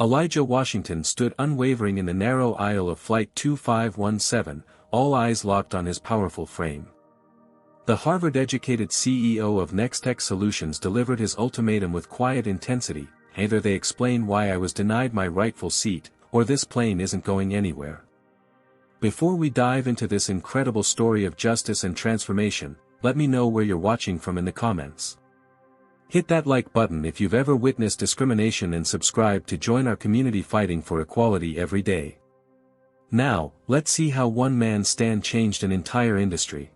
Elijah Washington stood unwavering in the narrow aisle of Flight 2517, all eyes locked on his powerful frame. The Harvard-educated CEO of Nextech Solutions delivered his ultimatum with quiet intensity: either they explain why I was denied my rightful seat, or this plane isn't going anywhere. Before we dive into this incredible story of justice and transformation, let me know where you're watching from in the comments. Hit that like button if you've ever witnessed discrimination and subscribe to join our community fighting for equality every day. Now, let's see how one man's stand changed an entire industry.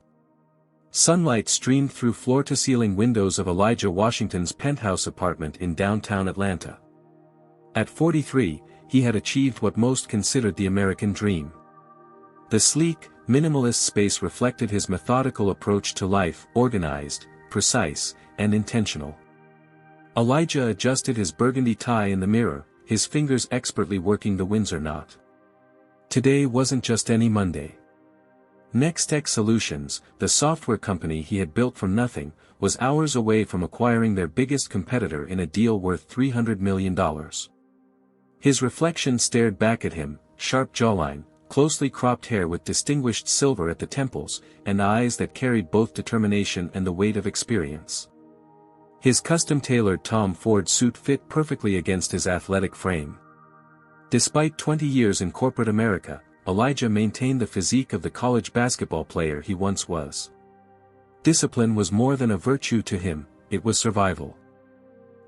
Sunlight streamed through floor-to-ceiling windows of Elijah Washington's penthouse apartment in downtown Atlanta. At 43, he had achieved what most considered the American dream. The sleek, minimalist space reflected his methodical approach to life: organized, precise, and intentional. Elijah adjusted his burgundy tie in the mirror, his fingers expertly working the Windsor knot. Today wasn't just any Monday. Nextech Solutions, the software company he had built from nothing, was hours away from acquiring their biggest competitor in a deal worth $300 million. His reflection stared back at him, sharp jawline, closely cropped hair with distinguished silver at the temples, and eyes that carried both determination and the weight of experience. His custom-tailored Tom Ford suit fit perfectly against his athletic frame. Despite 20 years in corporate America, Elijah maintained the physique of the college basketball player he once was. Discipline was more than a virtue to him, it was survival.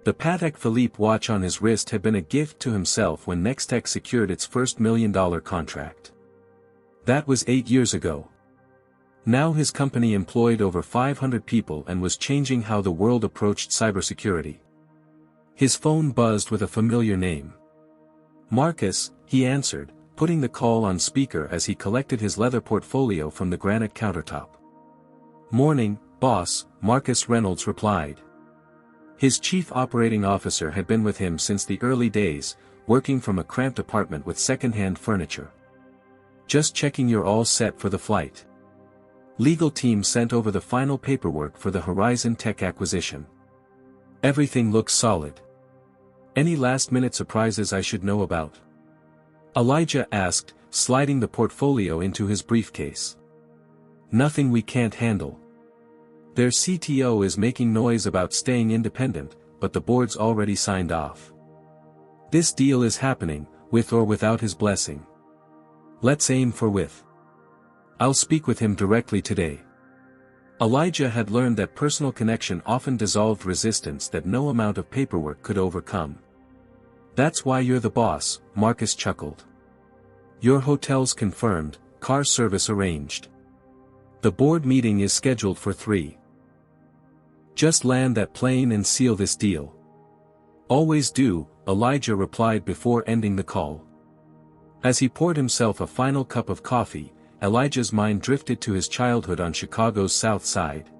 The Patek Philippe watch on his wrist had been a gift to himself when Nextech secured its first $1 million contract. That was 8 years ago. Now his company employed over 500 people and was changing how the world approached cybersecurity. His phone buzzed with a familiar name. Marcus, he answered, putting the call on speaker as he collected his leather portfolio from the granite countertop. "Morning, boss," Marcus Reynolds replied. His chief operating officer had been with him since the early days, working from a cramped apartment with second-hand furniture. "Just checking you're all set for the flight. Legal team sent over the final paperwork for the Horizon Tech acquisition. Everything looks solid. Any last-minute surprises I should know about?" Elijah asked, sliding the portfolio into his briefcase. "Nothing we can't handle. Their CTO is making noise about staying independent, but the board's already signed off. This deal is happening, with or without his blessing. Let's aim for with. I'll speak with him directly today." Elijah had learned that personal connection often dissolved resistance that no amount of paperwork could overcome. "That's why you're the boss," Marcus chuckled. "Your hotel's confirmed, car service arranged. The board meeting is scheduled for 3. Just land that plane and seal this deal." "Always do," Elijah replied before ending the call. As he poured himself a final cup of coffee, Elijah's mind drifted to his childhood on Chicago's South Side.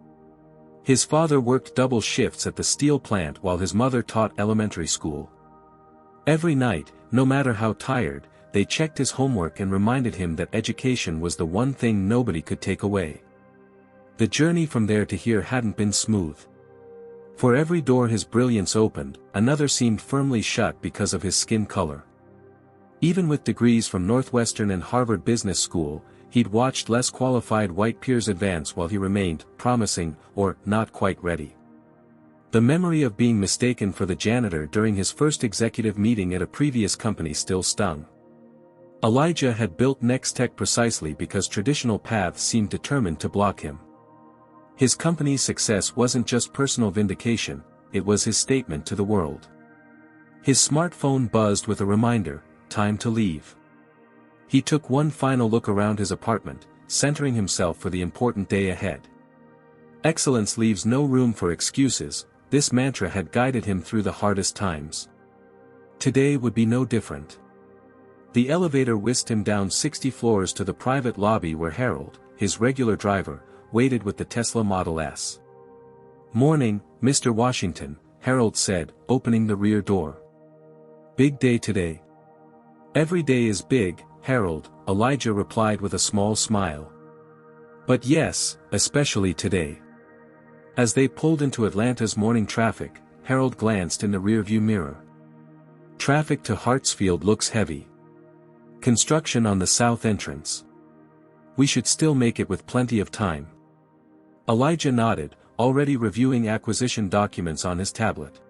His father worked double shifts at the steel plant while his mother taught elementary school. Every night, no matter how tired, they checked his homework and reminded him that education was the one thing nobody could take away. The journey from there to here hadn't been smooth. For every door his brilliance opened, another seemed firmly shut because of his skin color. Even with degrees from Northwestern and Harvard Business School, he'd watched less qualified white peers advance while he remained promising, or not quite ready. The memory of being mistaken for the janitor during his first executive meeting at a previous company still stung. Elijah had built Nextech precisely because traditional paths seemed determined to block him. His company's success wasn't just personal vindication, it was his statement to the world. His smartphone buzzed with a reminder: time to leave. He took one final look around his apartment, centering himself for the important day ahead. Excellence leaves no room for excuses, this mantra had guided him through the hardest times. Today would be no different. The elevator whisked him down 60 floors to the private lobby where Harold, his regular driver, waited with the Tesla Model S. "Morning, Mr. Washington," Harold said, opening the rear door. "Big day today." "Every day is big, Harold," Elijah replied with a small smile. "But yes, especially today." As they pulled into Atlanta's morning traffic, Harold glanced in the rearview mirror. Traffic to Hartsfield looks heavy. Construction on the south entrance. We should still make it with plenty of time. Elijah nodded, already reviewing acquisition documents on his tablet.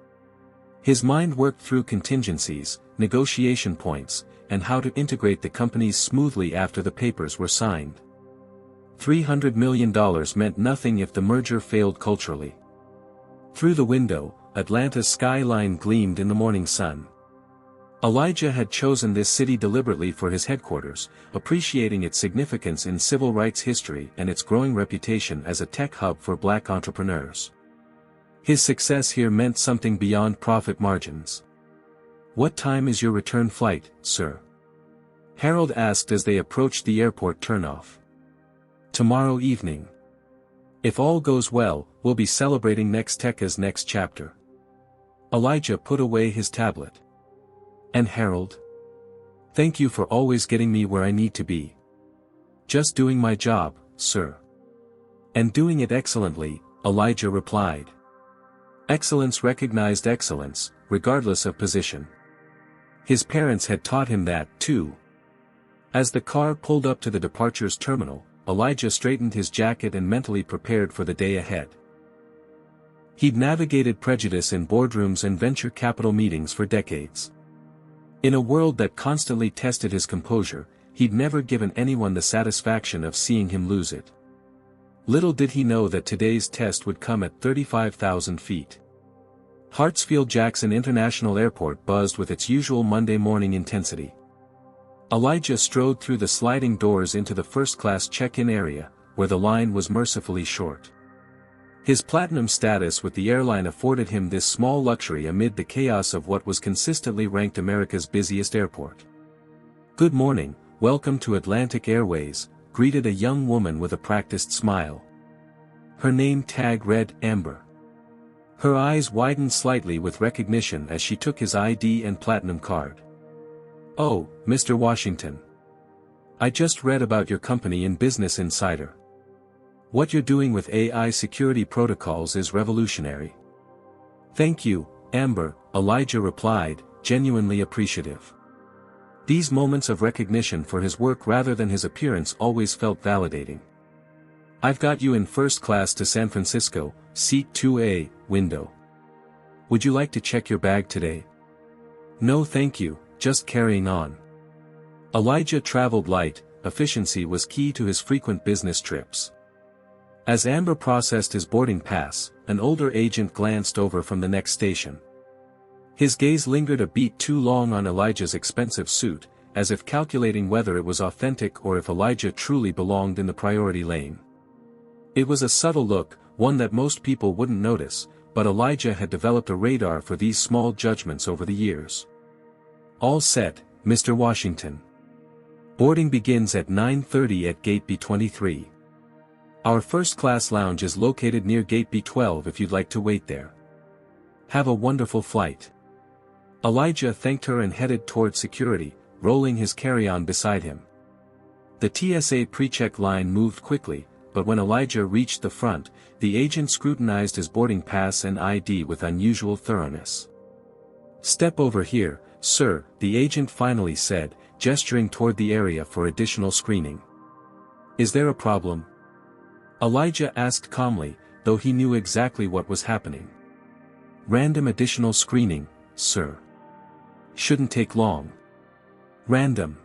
His mind worked through contingencies, negotiation points, and how to integrate the companies smoothly after the papers were signed. $300 million meant nothing if the merger failed culturally. Through the window, Atlanta's skyline gleamed in the morning sun. Elijah had chosen this city deliberately for his headquarters, appreciating its significance in civil rights history and its growing reputation as a tech hub for black entrepreneurs. His success here meant something beyond profit margins. "What time is your return flight, sir?" Harold asked as they approached the airport turnoff. "Tomorrow evening. If all goes well, we'll be celebrating Nextech's next chapter." Elijah put away his tablet. "And Harold? Thank you for always getting me where I need to be." "Just doing my job, sir." "And doing it excellently," Elijah replied. Excellence recognized excellence, regardless of position. His parents had taught him that, too. As the car pulled up to the departures terminal, Elijah straightened his jacket and mentally prepared for the day ahead. He'd navigated prejudice in boardrooms and venture capital meetings for decades. In a world that constantly tested his composure, he'd never given anyone the satisfaction of seeing him lose it. Little did he know that today's test would come at 35,000 feet. Hartsfield-Jackson International Airport buzzed with its usual Monday morning intensity. Elijah strode through the sliding doors into the first-class check-in area, where the line was mercifully short. His platinum status with the airline afforded him this small luxury amid the chaos of what was consistently ranked America's busiest airport. "Good morning, welcome to Atlantic Airways," greeted a young woman with a practiced smile. Her name tag read Amber. Her eyes widened slightly with recognition as she took his ID and platinum card. "Oh, Mr. Washington. I just read about your company in Business Insider. What you're doing with AI security protocols is revolutionary." "Thank you, Amber," Elijah replied, genuinely appreciative. These moments of recognition for his work rather than his appearance always felt validating. "I've got you in first class to San Francisco, seat 2A, window. Would you like to check your bag today?" "No thank you, just carrying on." Elijah traveled light, efficiency was key to his frequent business trips. As Amber processed his boarding pass, an older agent glanced over from the next station. His gaze lingered a beat too long on Elijah's expensive suit, as if calculating whether it was authentic or if Elijah truly belonged in the priority lane. It was a subtle look, one that most people wouldn't notice, but Elijah had developed a radar for these small judgments over the years. "All set, Mr. Washington. Boarding begins at 9:30 at Gate B23. Our first-class lounge is located near Gate B12 if you'd like to wait there. Have a wonderful flight." Elijah thanked her and headed toward security, rolling his carry-on beside him. The TSA pre-check line moved quickly, but when Elijah reached the front, the agent scrutinized his boarding pass and ID with unusual thoroughness. "Step over here, sir," the agent finally said, gesturing toward the area for additional screening. "Is there a problem?" Elijah asked calmly, though he knew exactly what was happening. "Random additional screening, sir. Shouldn't take long." Random.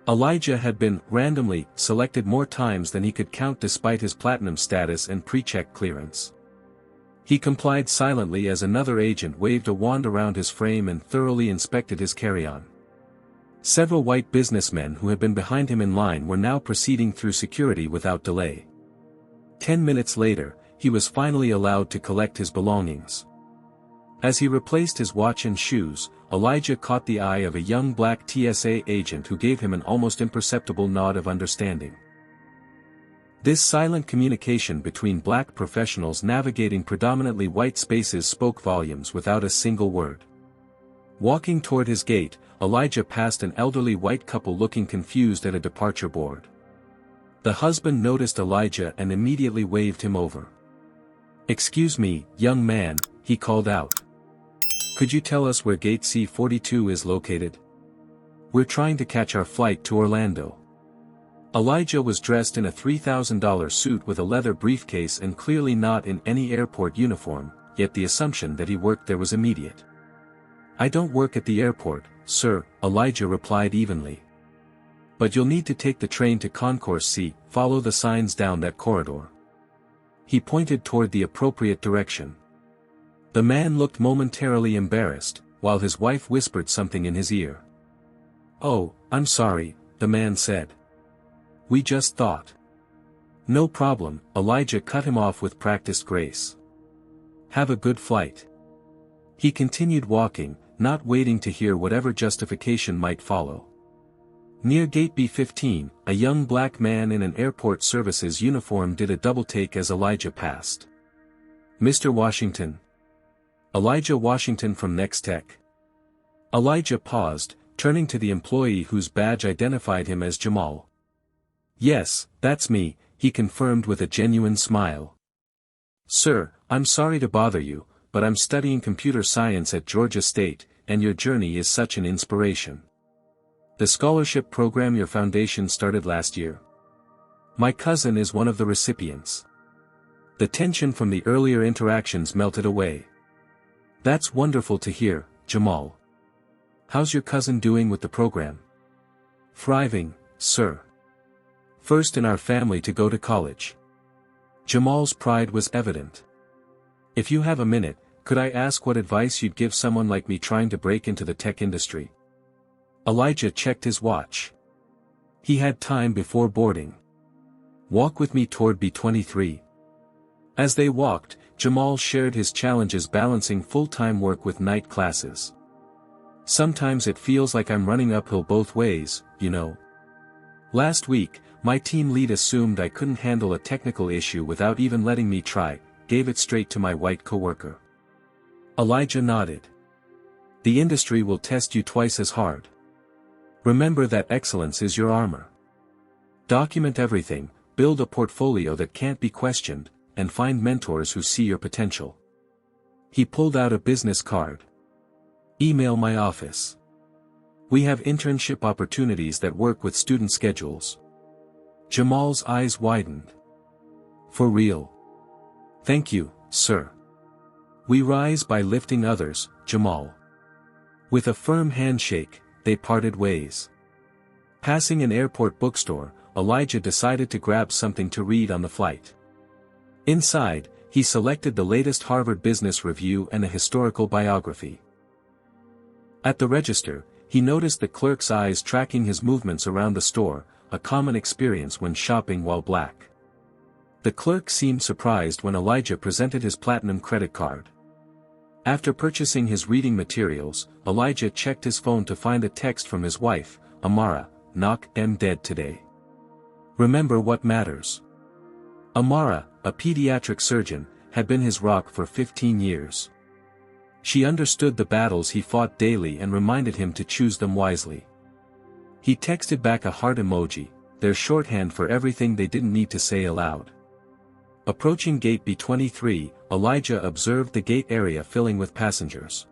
Elijah had been randomly selected more times than he could count despite his platinum status and pre-check clearance. He complied silently as another agent waved a wand around his frame and thoroughly inspected his carry-on. Several white businessmen who had been behind him in line were now proceeding through security without delay. 10 minutes later, he was finally allowed to collect his belongings. As he replaced his watch and shoes, Elijah caught the eye of a young black TSA agent who gave him an almost imperceptible nod of understanding. This silent communication between black professionals navigating predominantly white spaces spoke volumes without a single word. Walking toward his gate, Elijah passed an elderly white couple looking confused at a departure board. The husband noticed Elijah and immediately waved him over. "Excuse me, young man," he called out. Could you tell us where gate C-42 is located? We're trying to catch our flight to Orlando. Elijah was dressed in a $3,000 suit with a leather briefcase and clearly not in any airport uniform, yet the assumption that he worked there was immediate. I don't work at the airport, sir, Elijah replied evenly. But you'll need to take the train to Concourse C, follow the signs down that corridor. He pointed toward the appropriate direction. The man looked momentarily embarrassed, while his wife whispered something in his ear. Oh, I'm sorry, the man said. We just thought. No problem, Elijah cut him off with practiced grace. Have a good flight. He continued walking, not waiting to hear whatever justification might follow. Near gate B-15, a young black man in an airport services uniform did a double-take as Elijah passed. Mr. Washington. Elijah Washington from Nextech. Elijah paused, turning to the employee whose badge identified him as Jamal. Yes, that's me, he confirmed with a genuine smile. Sir, I'm sorry to bother you, but I'm studying computer science at Georgia State, and your journey is such an inspiration. The scholarship program your foundation started last year. My cousin is one of the recipients. The tension from the earlier interactions melted away. That's wonderful to hear, Jamal. How's your cousin doing with the program? Thriving, sir. First in our family to go to college. Jamal's pride was evident. If you have a minute, could I ask what advice you'd give someone like me trying to break into the tech industry? Elijah checked his watch. He had time before boarding. Walk with me toward B-23. As they walked, Jamal shared his challenges balancing full-time work with night classes. Sometimes it feels like I'm running uphill both ways, you know. Last week, my team lead assumed I couldn't handle a technical issue without even letting me try, gave it straight to my white coworker. Elijah nodded. The industry will test you twice as hard. Remember that excellence is your armor. Document everything, build a portfolio that can't be questioned, and find mentors who see your potential. He pulled out a business card. Email my office. We have internship opportunities that work with student schedules. Jamal's eyes widened. For real. Thank you, sir. We rise by lifting others, Jamal. With a firm handshake, they parted ways. Passing an airport bookstore, Elijah decided to grab something to read on the flight. Inside, he selected the latest Harvard Business Review and a historical biography. At the register, he noticed the clerk's eyes tracking his movements around the store, a common experience when shopping while black. The clerk seemed surprised when Elijah presented his platinum credit card. After purchasing his reading materials, Elijah checked his phone to find a text from his wife, Amara, "Knock, I'm dead today. Remember what matters." Amara, a pediatric surgeon, had been his rock for 15 years. She understood the battles he fought daily and reminded him to choose them wisely. He texted back a heart emoji, their shorthand for everything they didn't need to say aloud. Approaching gate B-23, Elijah observed the gate area filling with passengers.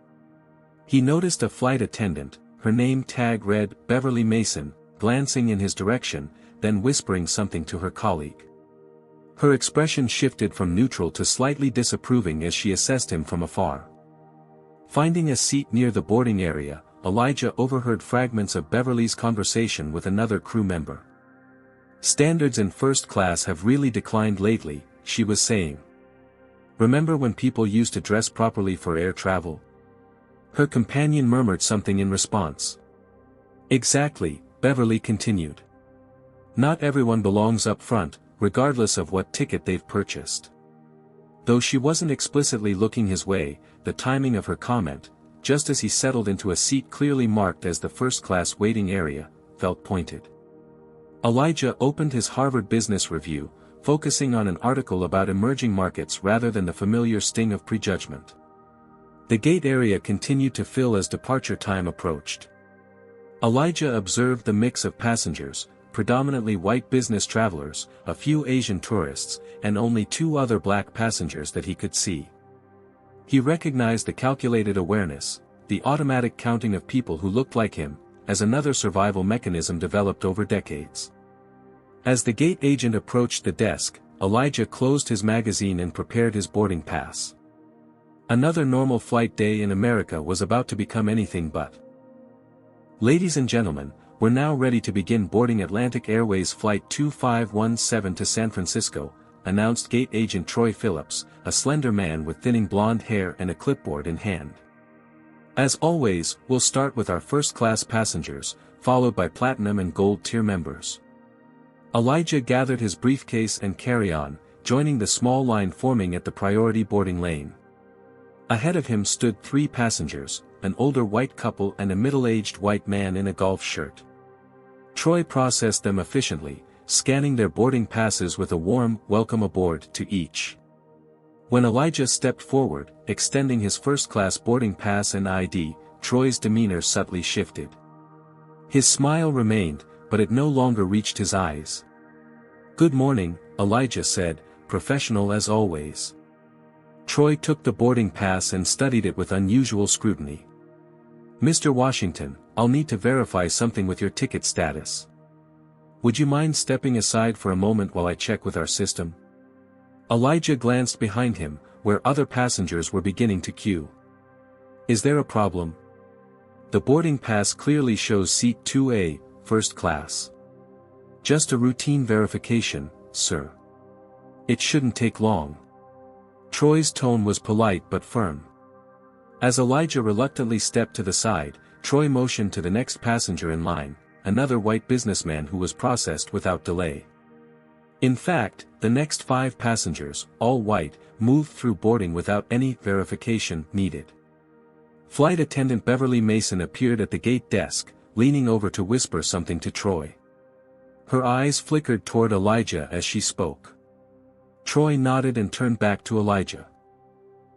He noticed a flight attendant, her name tag read Beverly Mason, glancing in his direction, then whispering something to her colleague. Her expression shifted from neutral to slightly disapproving as she assessed him from afar. Finding a seat near the boarding area, Elijah overheard fragments of Beverly's conversation with another crew member. Standards in first class have really declined lately, she was saying. Remember when people used to dress properly for air travel? Her companion murmured something in response. Exactly, Beverly continued. Not everyone belongs up front, regardless of what ticket they've purchased. Though she wasn't explicitly looking his way, the timing of her comment, just as he settled into a seat clearly marked as the first-class waiting area, felt pointed. Elijah opened his Harvard Business Review, focusing on an article about emerging markets rather than the familiar sting of prejudgment. The gate area continued to fill as departure time approached. Elijah observed the mix of passengers, predominantly white business travelers, a few Asian tourists, and only 2 other black passengers that he could see. He recognized the calculated awareness, the automatic counting of people who looked like him, as another survival mechanism developed over decades. As the gate agent approached the desk, Elijah closed his magazine and prepared his boarding pass. Another normal flight day in America was about to become anything but. Ladies and gentlemen, we're now ready to begin boarding Atlantic Airways Flight 2517 to San Francisco, announced gate agent Troy Phillips, a slender man with thinning blonde hair and a clipboard in hand. As always, we'll start with our first-class passengers, followed by Platinum and Gold tier members. Elijah gathered his briefcase and carry-on, joining the small line forming at the priority boarding lane. Ahead of him stood 3 passengers, an older white couple and a middle-aged white man in a golf shirt. Troy processed them efficiently, scanning their boarding passes with a warm "welcome aboard" to each. When Elijah stepped forward, extending his first-class boarding pass and ID, Troy's demeanor subtly shifted. His smile remained, but it no longer reached his eyes. "Good morning," Elijah said, professional as always. Troy took the boarding pass and studied it with unusual scrutiny. "Mr. Washington, I'll need to verify something with your ticket status. Would you mind stepping aside for a moment while I check with our system?" Elijah glanced behind him, where other passengers were beginning to queue. "Is there a problem?" "The boarding pass clearly shows seat 2A, first class." "Just a routine verification, sir. It shouldn't take long." Troy's tone was polite but firm. As Elijah reluctantly stepped to the side, Troy motioned to the next passenger in line, another white businessman who was processed without delay. In fact, the next 5 passengers, all white, moved through boarding without any verification needed. Flight attendant Beverly Mason appeared at the gate desk, leaning over to whisper something to Troy. Her eyes flickered toward Elijah as she spoke. Troy nodded and turned back to Elijah.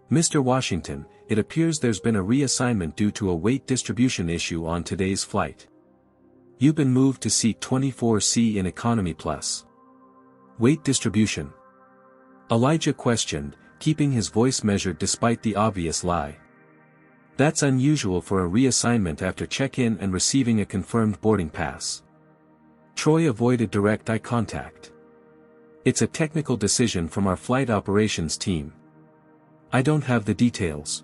"Mr. Washington, it appears there's been a reassignment due to a weight distribution issue on today's flight. You've been moved to seat 24C in Economy Plus." "Weight distribution?" Elijah questioned, keeping his voice measured despite the obvious lie. "That's unusual for a reassignment after check-in and receiving a confirmed boarding pass." Troy avoided direct eye contact. "It's a technical decision from our flight operations team. I don't have the details.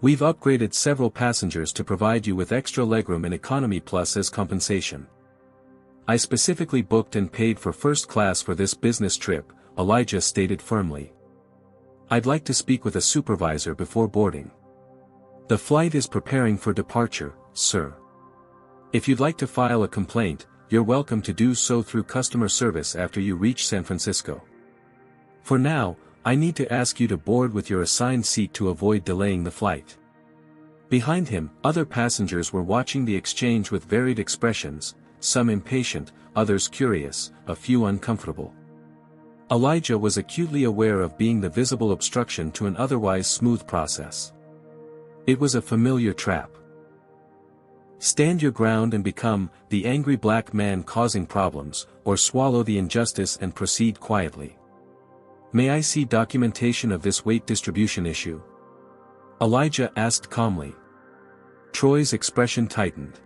We've upgraded several passengers to provide you with extra legroom in Economy Plus as compensation. I specifically booked and paid for first class for this business trip," Elijah stated firmly. "I'd like to speak with a supervisor before boarding." "The flight is preparing for departure, sir. If you'd like to file a complaint, you're welcome to do so through customer service after you reach San Francisco. For now, I need to ask you to board with your assigned seat to avoid delaying the flight." Behind him, other passengers were watching the exchange with varied expressions, some impatient, others curious, a few uncomfortable. Elijah was acutely aware of being the visible obstruction to an otherwise smooth process. It was a familiar trap. Stand your ground and become the angry black man causing problems, or swallow the injustice and proceed quietly. "May I see documentation of this weight distribution issue?" Elijah asked calmly. Troy's expression tightened.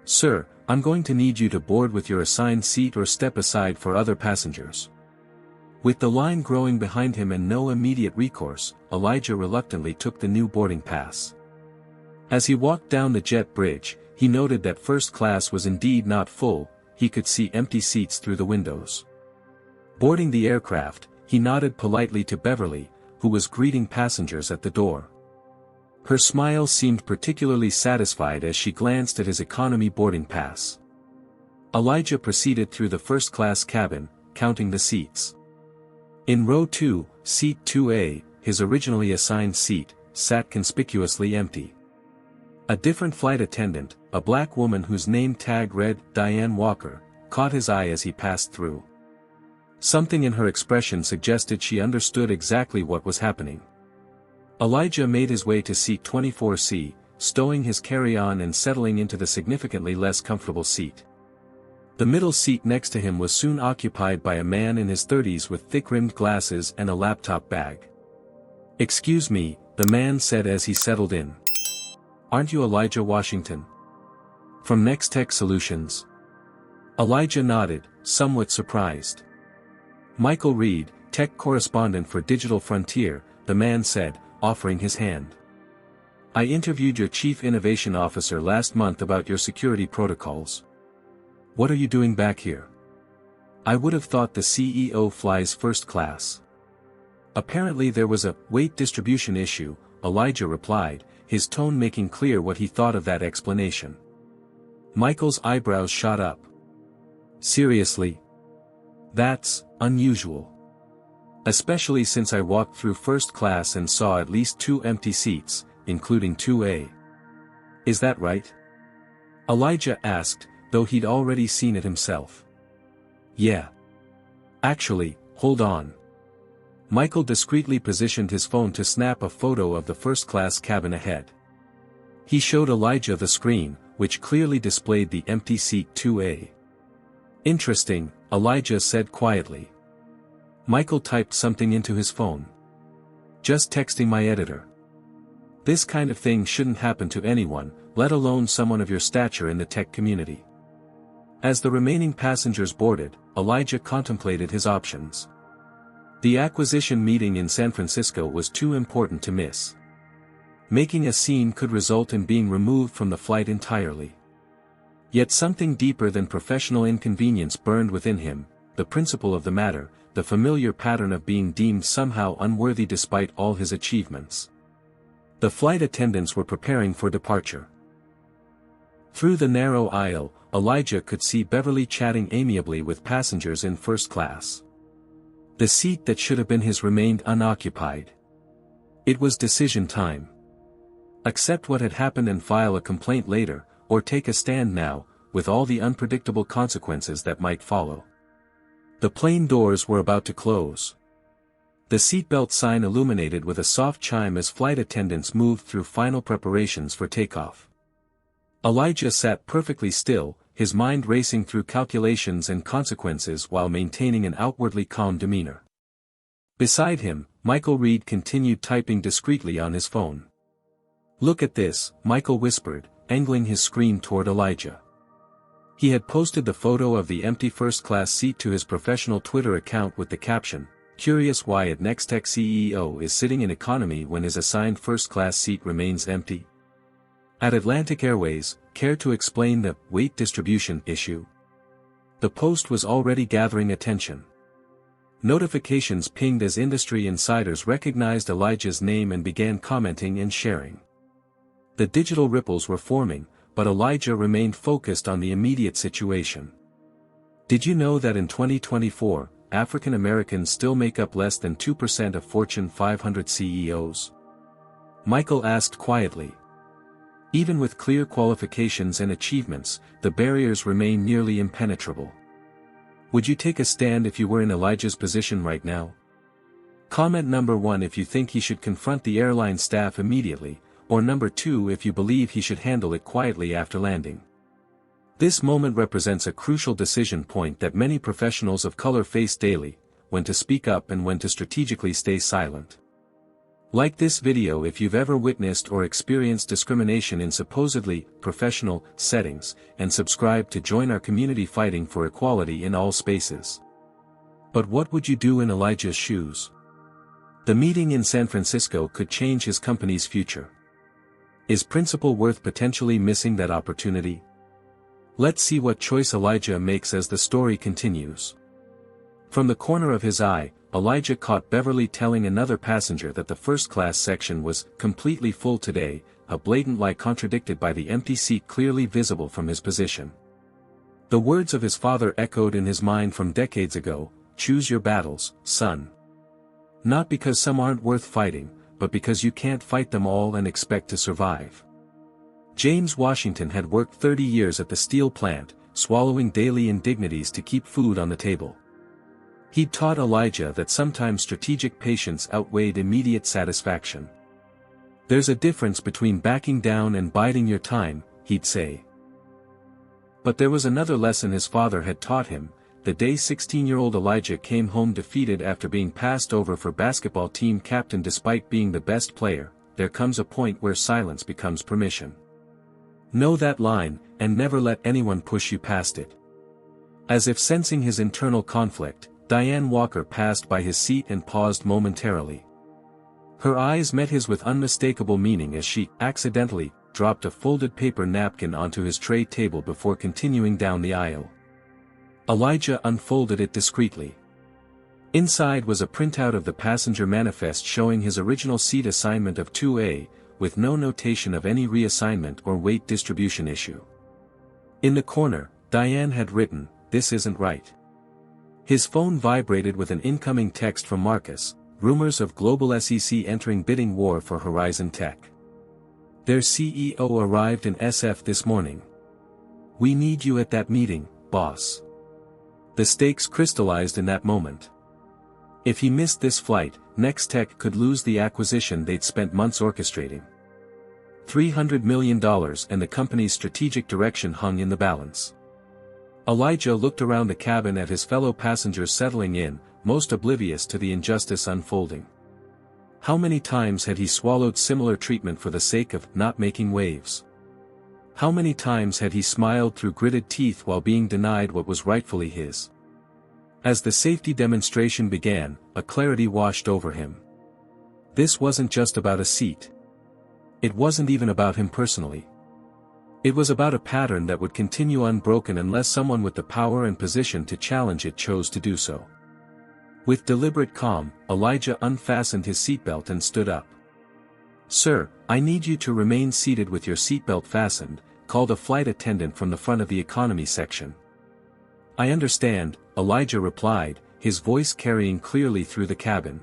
"Sir, I'm going to need you to board with your assigned seat or step aside for other passengers." With the line growing behind him and no immediate recourse, Elijah reluctantly took the new boarding pass. As he walked down the jet bridge, he noted that first class was indeed not full, he could see empty seats through the windows. Boarding the aircraft, he nodded politely to Beverly, who was greeting passengers at the door. Her smile seemed particularly satisfied as she glanced at his economy boarding pass. Elijah proceeded through the first-class cabin, counting the seats. In row 2, seat 2A, his originally assigned seat, sat conspicuously empty. A different flight attendant, a black woman whose name tag read Diane Walker, caught his eye as he passed through. Something in her expression suggested she understood exactly what was happening. Elijah made his way to seat 24C, stowing his carry-on and settling into the significantly less comfortable seat. The middle seat next to him was soon occupied by a man in his 30s with thick-rimmed glasses and a laptop bag. "Excuse me," the man said as he settled in. "Aren't you Elijah Washington? From Next Tech Solutions?" Elijah nodded, somewhat surprised. "Michael Reed, tech correspondent for Digital Frontier," the man said, offering his hand. "I interviewed your chief innovation officer last month about your security protocols. What are you doing back here? I would have thought the CEO flies first class." "Apparently there was a weight distribution issue," Elijah replied, his tone making clear what he thought of that explanation. Michael's eyebrows shot up. "Seriously? That's unusual. Especially since I walked through first class and saw at least 2 empty seats, including 2A. Is that right?" Elijah asked, though he'd already seen it himself. "Yeah. Actually, hold on." Michael discreetly positioned his phone to snap a photo of the first-class cabin ahead. He showed Elijah the screen, which clearly displayed the empty seat 2A. "Interesting," Elijah said quietly. Michael typed something into his phone. "Just texting my editor. This kind of thing shouldn't happen to anyone, let alone someone of your stature in the tech community." As the remaining passengers boarded, Elijah contemplated his options. The acquisition meeting in San Francisco was too important to miss. Making a scene could result in being removed from the flight entirely. Yet something deeper than professional inconvenience burned within him, the principle of the matter, the familiar pattern of being deemed somehow unworthy despite all his achievements. The flight attendants were preparing for departure. Through the narrow aisle, Elijah could see Beverly chatting amiably with passengers in first class. The seat that should have been his remained unoccupied. It was decision time. Accept what had happened and file a complaint later, or take a stand now, with all the unpredictable consequences that might follow. The plane doors were about to close. The seatbelt sign illuminated with a soft chime as flight attendants moved through final preparations for takeoff. Elijah sat perfectly still, his mind racing through calculations and consequences while maintaining an outwardly calm demeanor. Beside him, Michael Reed continued typing discreetly on his phone. "Look at this," Michael whispered, angling his screen toward Elijah. He had posted the photo of the empty first-class seat to his professional Twitter account with the caption, "Curious why a Nextech CEO is sitting in economy when his assigned first-class seat remains empty? At Atlantic Airways, care to explain the weight distribution issue?" The post was already gathering attention. Notifications pinged as industry insiders recognized Elijah's name and began commenting and sharing. The digital ripples were forming, but Elijah remained focused on the immediate situation. "Did you know that in 2024, African Americans still make up less than 2% of Fortune 500 CEOs?" Michael asked quietly. Even with clear qualifications and achievements, the barriers remain nearly impenetrable. Would you take a stand if you were in Elijah's position right now? Comment number 1 if you think he should confront the airline staff immediately, or number 2 if you believe he should handle it quietly after landing. This moment represents a crucial decision point that many professionals of color face daily, when to speak up and when to strategically stay silent. Like this video if you've ever witnessed or experienced discrimination in supposedly professional settings, and subscribe to join our community fighting for equality in all spaces. But what would you do in Elijah's shoes? The meeting in San Francisco could change his company's future. Is principal worth potentially missing that opportunity? Let's see what choice Elijah makes as the story continues. From the corner of his eye, Elijah caught Beverly telling another passenger that the first-class section was completely full today, a blatant lie contradicted by the empty seat clearly visible from his position. The words of his father echoed in his mind from decades ago, "Choose your battles, son. Not because some aren't worth fighting, but because you can't fight them all and expect to survive." James Washington had worked 30 years at the steel plant, swallowing daily indignities to keep food on the table. He'd taught Elijah that sometimes strategic patience outweighed immediate satisfaction. "There's a difference between backing down and biding your time," he'd say. But there was another lesson his father had taught him: the day 16-year-old Elijah came home defeated after being passed over for basketball team captain despite being the best player, there comes a point where silence becomes permission. Know that line, and never let anyone push you past it. As if sensing his internal conflict, Diane Walker passed by his seat and paused momentarily. Her eyes met his with unmistakable meaning as she, accidentally, dropped a folded paper napkin onto his tray table before continuing down the aisle. Elijah unfolded it discreetly. Inside was a printout of the passenger manifest showing his original seat assignment of 2A, with no notation of any reassignment or weight distribution issue. In the corner, Diane had written, "This isn't right." His phone vibrated with an incoming text from Marcus, rumors of global SEC entering bidding war for Horizon Tech. Their CEO arrived in SF this morning. "We need you at that meeting, boss." The stakes crystallized in that moment. If he missed this flight, Nextech could lose the acquisition they'd spent months orchestrating. $300 million and the company's strategic direction hung in the balance. Elijah looked around the cabin at his fellow passengers settling in, most oblivious to the injustice unfolding. How many times had he swallowed similar treatment for the sake of not making waves? How many times had he smiled through gritted teeth while being denied what was rightfully his? As the safety demonstration began, a clarity washed over him. This wasn't just about a seat. It wasn't even about him personally. It was about a pattern that would continue unbroken unless someone with the power and position to challenge it chose to do so. With deliberate calm, Elijah unfastened his seatbelt and stood up. "Sir, I need you to remain seated with your seatbelt fastened," called a flight attendant from the front of the economy section. "I understand," Elijah replied, his voice carrying clearly through the cabin.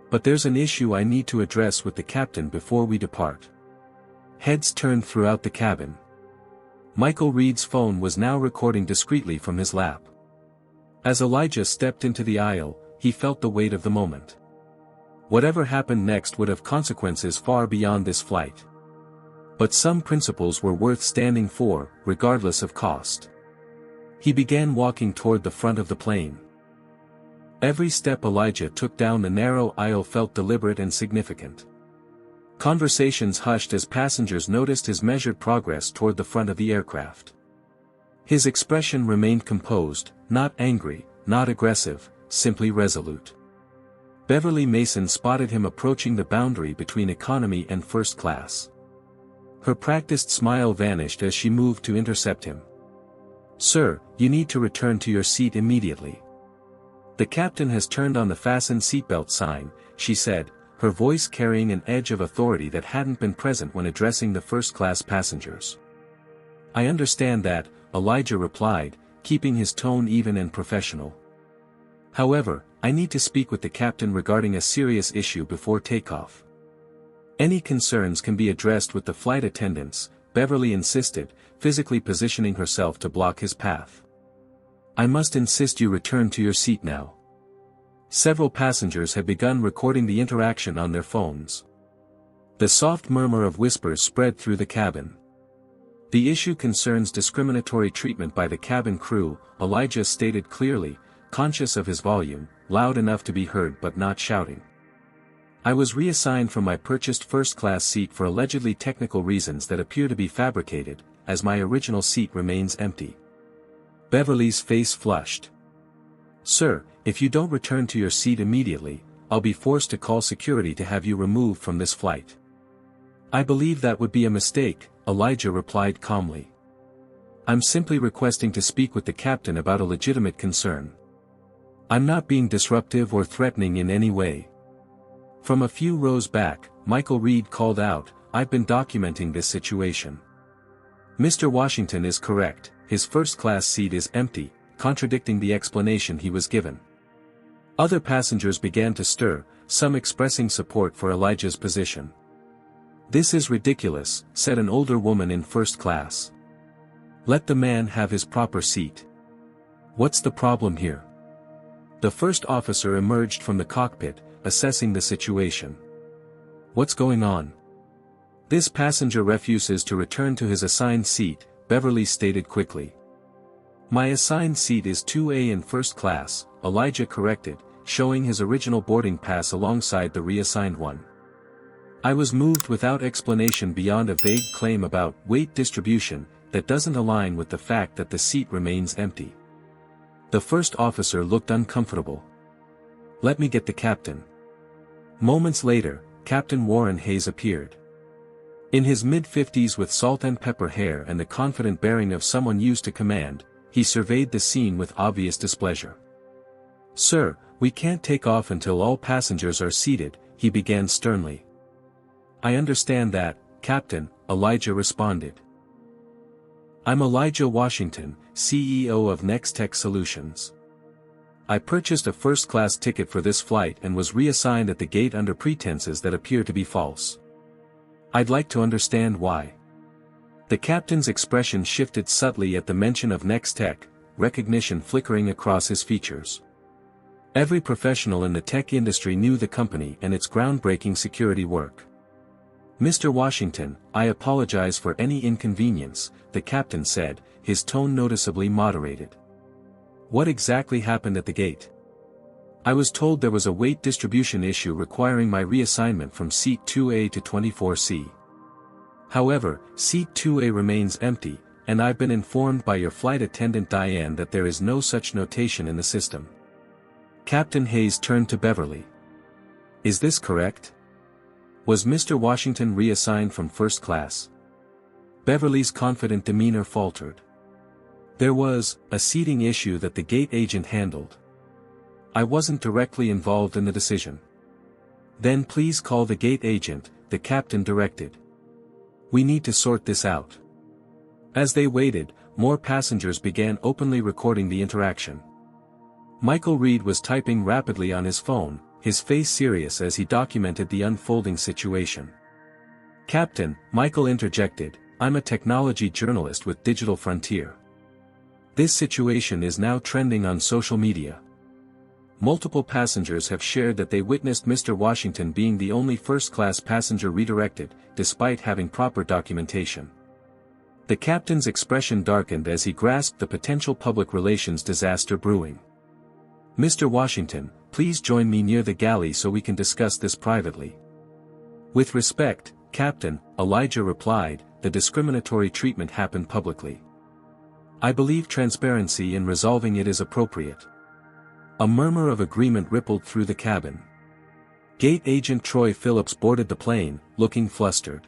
"But there's an issue I need to address with the captain before we depart." Heads turned throughout the cabin. Michael Reed's phone was now recording discreetly from his lap. As Elijah stepped into the aisle, he felt the weight of the moment. Whatever happened next would have consequences far beyond this flight. But some principles were worth standing for, regardless of cost. He began walking toward the front of the plane. Every step Elijah took down the narrow aisle felt deliberate and significant. Conversations hushed as passengers noticed his measured progress toward the front of the aircraft. His expression remained composed, not angry, not aggressive, simply resolute. Beverly Mason spotted him approaching the boundary between economy and first class. Her practiced smile vanished as she moved to intercept him. "Sir, you need to return to your seat immediately. The captain has turned on the fasten seatbelt sign," she said, her voice carrying an edge of authority that hadn't been present when addressing the first-class passengers. "I understand that," Elijah replied, keeping his tone even and professional. "However, I need to speak with the captain regarding a serious issue before takeoff." "Any concerns can be addressed with the flight attendants," Beverly insisted, physically positioning herself to block his path. "I must insist you return to your seat now." Several passengers had begun recording the interaction on their phones. The soft murmur of whispers spread through the cabin. "The issue concerns discriminatory treatment by the cabin crew," Elijah stated clearly, conscious of his volume, loud enough to be heard but not shouting. "I was reassigned from my purchased first-class seat for allegedly technical reasons that appear to be fabricated, as my original seat remains empty." Beverly's face flushed. "Sir, if you don't return to your seat immediately, I'll be forced to call security to have you removed from this flight." "I believe that would be a mistake," Elijah replied calmly. "I'm simply requesting to speak with the captain about a legitimate concern. I'm not being disruptive or threatening in any way." From a few rows back, Michael Reed called out, "I've been documenting this situation. Mr. Washington is correct, his first-class seat is empty," contradicting the explanation he was given. Other passengers began to stir, some expressing support for Elijah's position. "This is ridiculous," said an older woman in first class. "Let the man have his proper seat. What's the problem here?" The first officer emerged from the cockpit, assessing the situation. "What's going on?" "This passenger refuses to return to his assigned seat," Beverly stated quickly. My assigned seat is 2A in first class, Elijah corrected, showing his original boarding pass alongside the reassigned one. I was moved without explanation beyond a vague claim about weight distribution that doesn't align with the fact that the seat remains empty. The first officer looked uncomfortable. "Let me get the captain." Moments later, Captain Warren Hayes appeared. In his mid-50s with salt and pepper hair and the confident bearing of someone used to command, he surveyed the scene with obvious displeasure. "Sir, we can't take off until all passengers are seated," he began sternly. "I understand that, Captain," Elijah responded. "I'm Elijah Washington, CEO of Nextech Solutions. I purchased a first-class ticket for this flight and was reassigned at the gate under pretenses that appear to be false. I'd like to understand why." The captain's expression shifted subtly at the mention of Nextech, recognition flickering across his features. Every professional in the tech industry knew the company and its groundbreaking security work. "Mr. Washington, I apologize for any inconvenience," the captain said, his tone noticeably moderated. "What exactly happened at the gate?" "I was told there was a weight distribution issue requiring my reassignment from seat 2A to 24C. However, seat 2A remains empty, and I've been informed by your flight attendant Diane that there is no such notation in the system." Captain Hayes turned to Beverly. "Is this correct? Was Mr. Washington reassigned from first class?" Beverly's confident demeanor faltered. "There was a seating issue that the gate agent handled. I wasn't directly involved in the decision." "Then please call the gate agent," the captain directed. "We need to sort this out." As they waited, more passengers began openly recording the interaction. Michael Reed was typing rapidly on his phone, his face serious as he documented the unfolding situation. "Captain," Michael interjected, "I'm a technology journalist with Digital Frontier. This situation is now trending on social media. Multiple passengers have shared that they witnessed Mr. Washington being the only first-class passenger redirected, despite having proper documentation." The captain's expression darkened as he grasped the potential public relations disaster brewing. "Mr. Washington, please join me near the galley so we can discuss this privately." "With respect, Captain," Elijah replied, "the discriminatory treatment happened publicly. I believe transparency in resolving it is appropriate." A murmur of agreement rippled through the cabin. Gate agent Troy Phillips boarded the plane, looking flustered.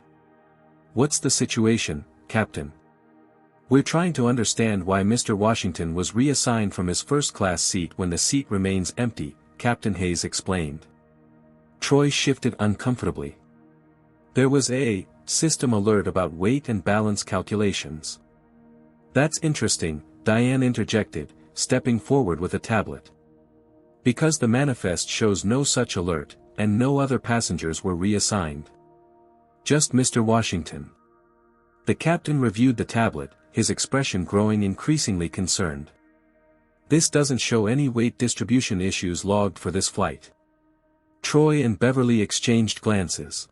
"What's the situation, Captain?" "We're trying to understand why Mr. Washington was reassigned from his first-class seat when the seat remains empty," Captain Hayes explained. Troy shifted uncomfortably. "There was a system alert about weight and balance calculations." "That's interesting," Diane interjected, stepping forward with a tablet. "Because the manifest shows no such alert, and no other passengers were reassigned. Just Mr. Washington." The captain reviewed the tablet, his expression growing increasingly concerned. "This doesn't show any weight distribution issues logged for this flight." Troy and Beverly exchanged glances.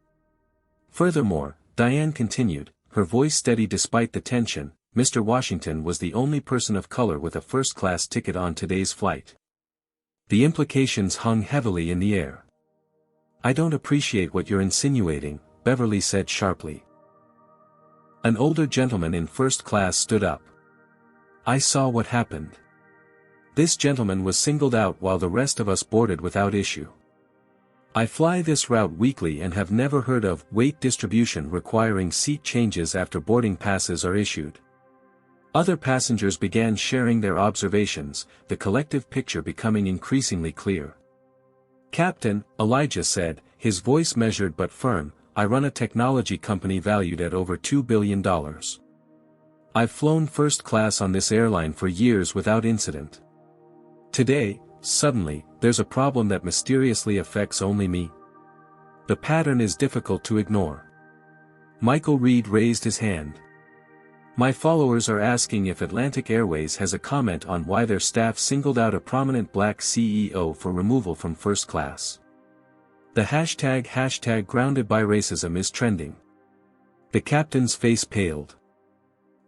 "Furthermore," Diane continued, her voice steady despite the tension, "Mr. Washington was the only person of color with a first-class ticket on today's flight." The implications hung heavily in the air. "I don't appreciate what you're insinuating," Beverly said sharply. An older gentleman in first class stood up. "I saw what happened. This gentleman was singled out while the rest of us boarded without issue. I fly this route weekly and have never heard of weight distribution requiring seat changes after boarding passes are issued." Other passengers began sharing their observations, the collective picture becoming increasingly clear. "Captain," Elijah said, his voice measured but firm, "I run a technology company valued at over $2 billion. I've flown first class on this airline for years without incident. Today, suddenly, there's a problem that mysteriously affects only me. The pattern is difficult to ignore." Michael Reed raised his hand. "My followers are asking if Atlantic Airways has a comment on why their staff singled out a prominent black CEO for removal from first class. The hashtag grounded by racism is trending." The captain's face paled.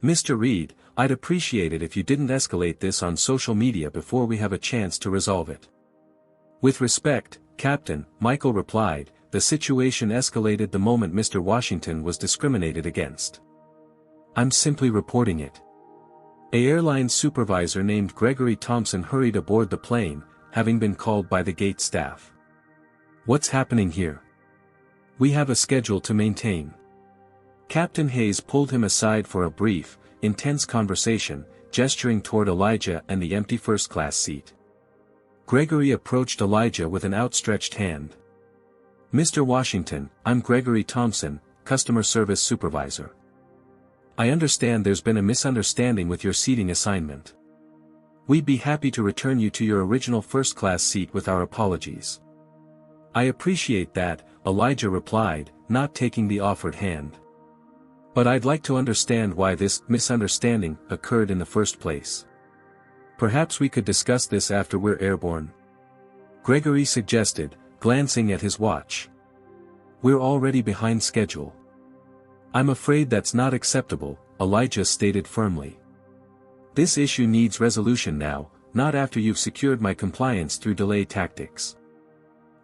"Mr. Reed, I'd appreciate it if you didn't escalate this on social media before we have a chance to resolve it. With respect, Captain, Michael replied, the situation escalated the moment Mr. Washington was discriminated against. I'm simply reporting it. An airline supervisor named Gregory Thompson hurried aboard the plane, having been called by the gate staff. What's happening here? We have a schedule to maintain. Captain Hayes pulled him aside for a brief, intense conversation, gesturing toward Elijah and the empty first-class seat. Gregory approached Elijah with an outstretched hand. Mr. Washington, I'm Gregory Thompson, Customer Service Supervisor. I understand there's been a misunderstanding with your seating assignment. We'd be happy to return you to your original first-class seat with our apologies. I appreciate that, Elijah replied, not taking the offered hand. But I'd like to understand why this misunderstanding occurred in the first place. Perhaps we could discuss this after we're airborne. Gregory suggested, glancing at his watch. We're already behind schedule. I'm afraid that's not acceptable, Elijah stated firmly. This issue needs resolution now, not after you've secured my compliance through delay tactics.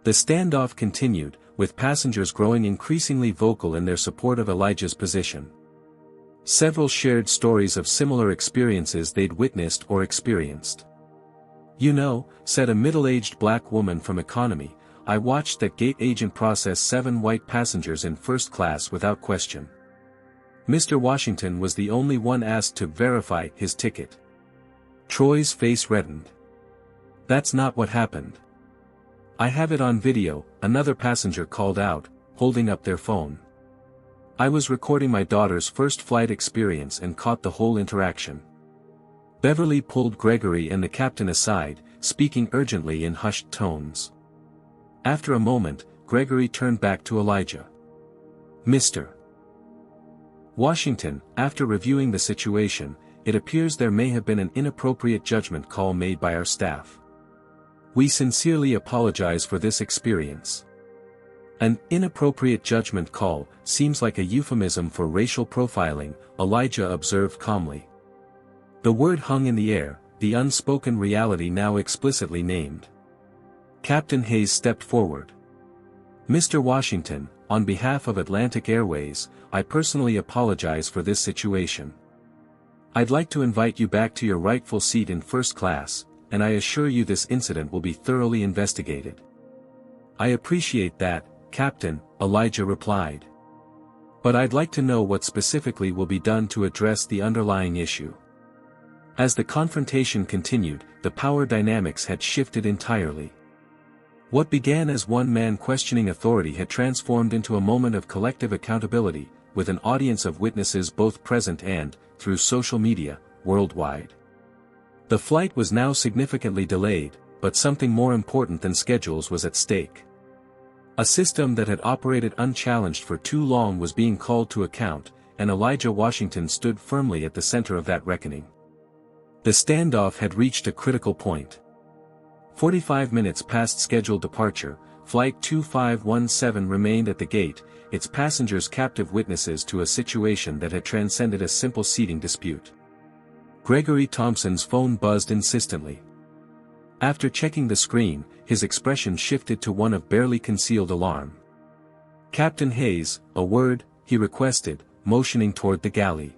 The standoff continued, with passengers growing increasingly vocal in their support of Elijah's position. Several shared stories of similar experiences they'd witnessed or experienced. You know, said a middle-aged black woman from economy, I watched that gate agent process 7 white passengers in first class without question. Mr. Washington was the only one asked to verify his ticket. Troy's face reddened. That's not what happened. I have it on video, another passenger called out, holding up their phone. I was recording my daughter's first flight experience and caught the whole interaction. Beverly pulled Gregory and the captain aside, speaking urgently in hushed tones. After a moment, Gregory turned back to Elijah. Mr. Washington, after reviewing the situation, it appears there may have been an inappropriate judgment call made by our staff. We sincerely apologize for this experience. An inappropriate judgment call seems like a euphemism for racial profiling, Elijah observed calmly. The word hung in the air, the unspoken reality now explicitly named. Captain Hayes stepped forward. Mr. Washington, on behalf of Atlantic Airways, I personally apologize for this situation. I'd like to invite you back to your rightful seat in first class, and I assure you this incident will be thoroughly investigated. I appreciate that, Captain, Elijah replied. But I'd like to know what specifically will be done to address the underlying issue. As the confrontation continued, the power dynamics had shifted entirely. What began as one man questioning authority had transformed into a moment of collective accountability, with an audience of witnesses both present and, through social media, worldwide. The flight was now significantly delayed, but something more important than schedules was at stake. A system that had operated unchallenged for too long was being called to account, and Elijah Washington stood firmly at the center of that reckoning. The standoff had reached a critical point. 45 minutes past scheduled departure, Flight 2517 remained at the gate, its passengers captive witnesses to a situation that had transcended a simple seating dispute. Gregory Thompson's phone buzzed insistently. After checking the screen, his expression shifted to one of barely concealed alarm. Captain Hayes, a word, he requested, motioning toward the galley.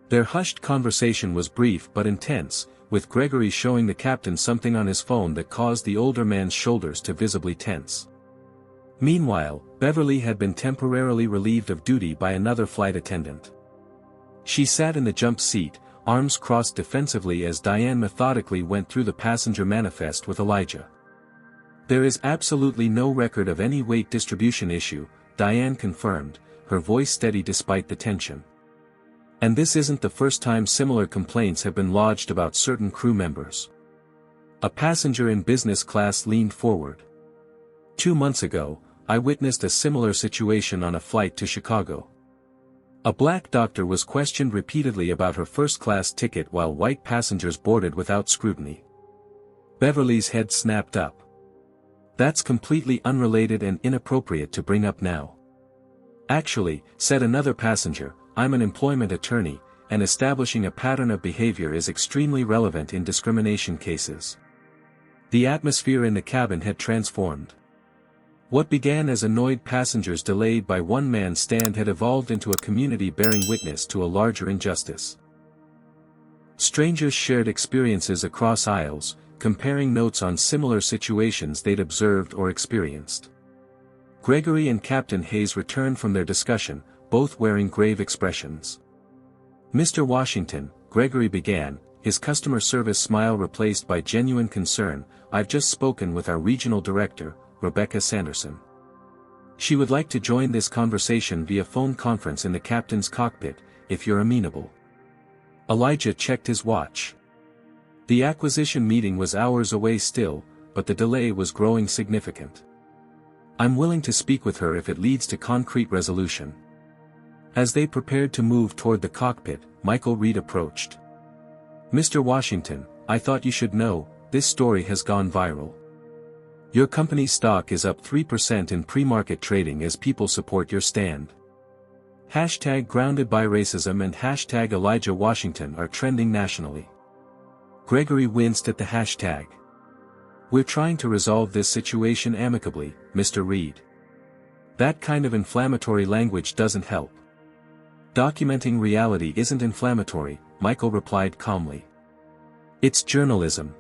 Their hushed conversation was brief but intense, with Gregory showing the captain something on his phone that caused the older man's shoulders to visibly tense. Meanwhile, Beverly had been temporarily relieved of duty by another flight attendant. She sat in the jump seat, arms crossed defensively as Diane methodically went through the passenger manifest with Elijah. There is absolutely no record of any weight distribution issue, Diane confirmed, her voice steady despite the tension. And this isn't the first time similar complaints have been lodged about certain crew members. A passenger in business class leaned forward. 2 months ago, I witnessed a similar situation on a flight to Chicago. A black doctor was questioned repeatedly about her first-class ticket while white passengers boarded without scrutiny. Beverly's head snapped up. That's completely unrelated and inappropriate to bring up now. Actually, said another passenger, I'm an employment attorney, and establishing a pattern of behavior is extremely relevant in discrimination cases. The atmosphere in the cabin had transformed. What began as annoyed passengers delayed by one man's stand had evolved into a community bearing witness to a larger injustice. Strangers shared experiences across aisles, comparing notes on similar situations they'd observed or experienced. Gregory and Captain Hayes returned from their discussion, both wearing grave expressions. "Mr. Washington," Gregory began, his customer service smile replaced by genuine concern, "I've just spoken with our regional director, Rebecca Sanderson. She would like to join this conversation via phone conference in the captain's cockpit, if you're amenable." Elijah checked his watch. The acquisition meeting was hours away still, but the delay was growing significant. "I'm willing to speak with her if it leads to concrete resolution." As they prepared to move toward the cockpit, Michael Reed approached. "Mr. Washington, I thought you should know, this story has gone viral. Your company's stock is up 3% in pre-market trading as people support your stand. #grounded by racism and #Elijah Washington are trending nationally." Gregory winced at the hashtag. "We're trying to resolve this situation amicably, Mr. Reed. That kind of inflammatory language doesn't help." "Documenting reality isn't inflammatory," Michael replied calmly. "It's journalism."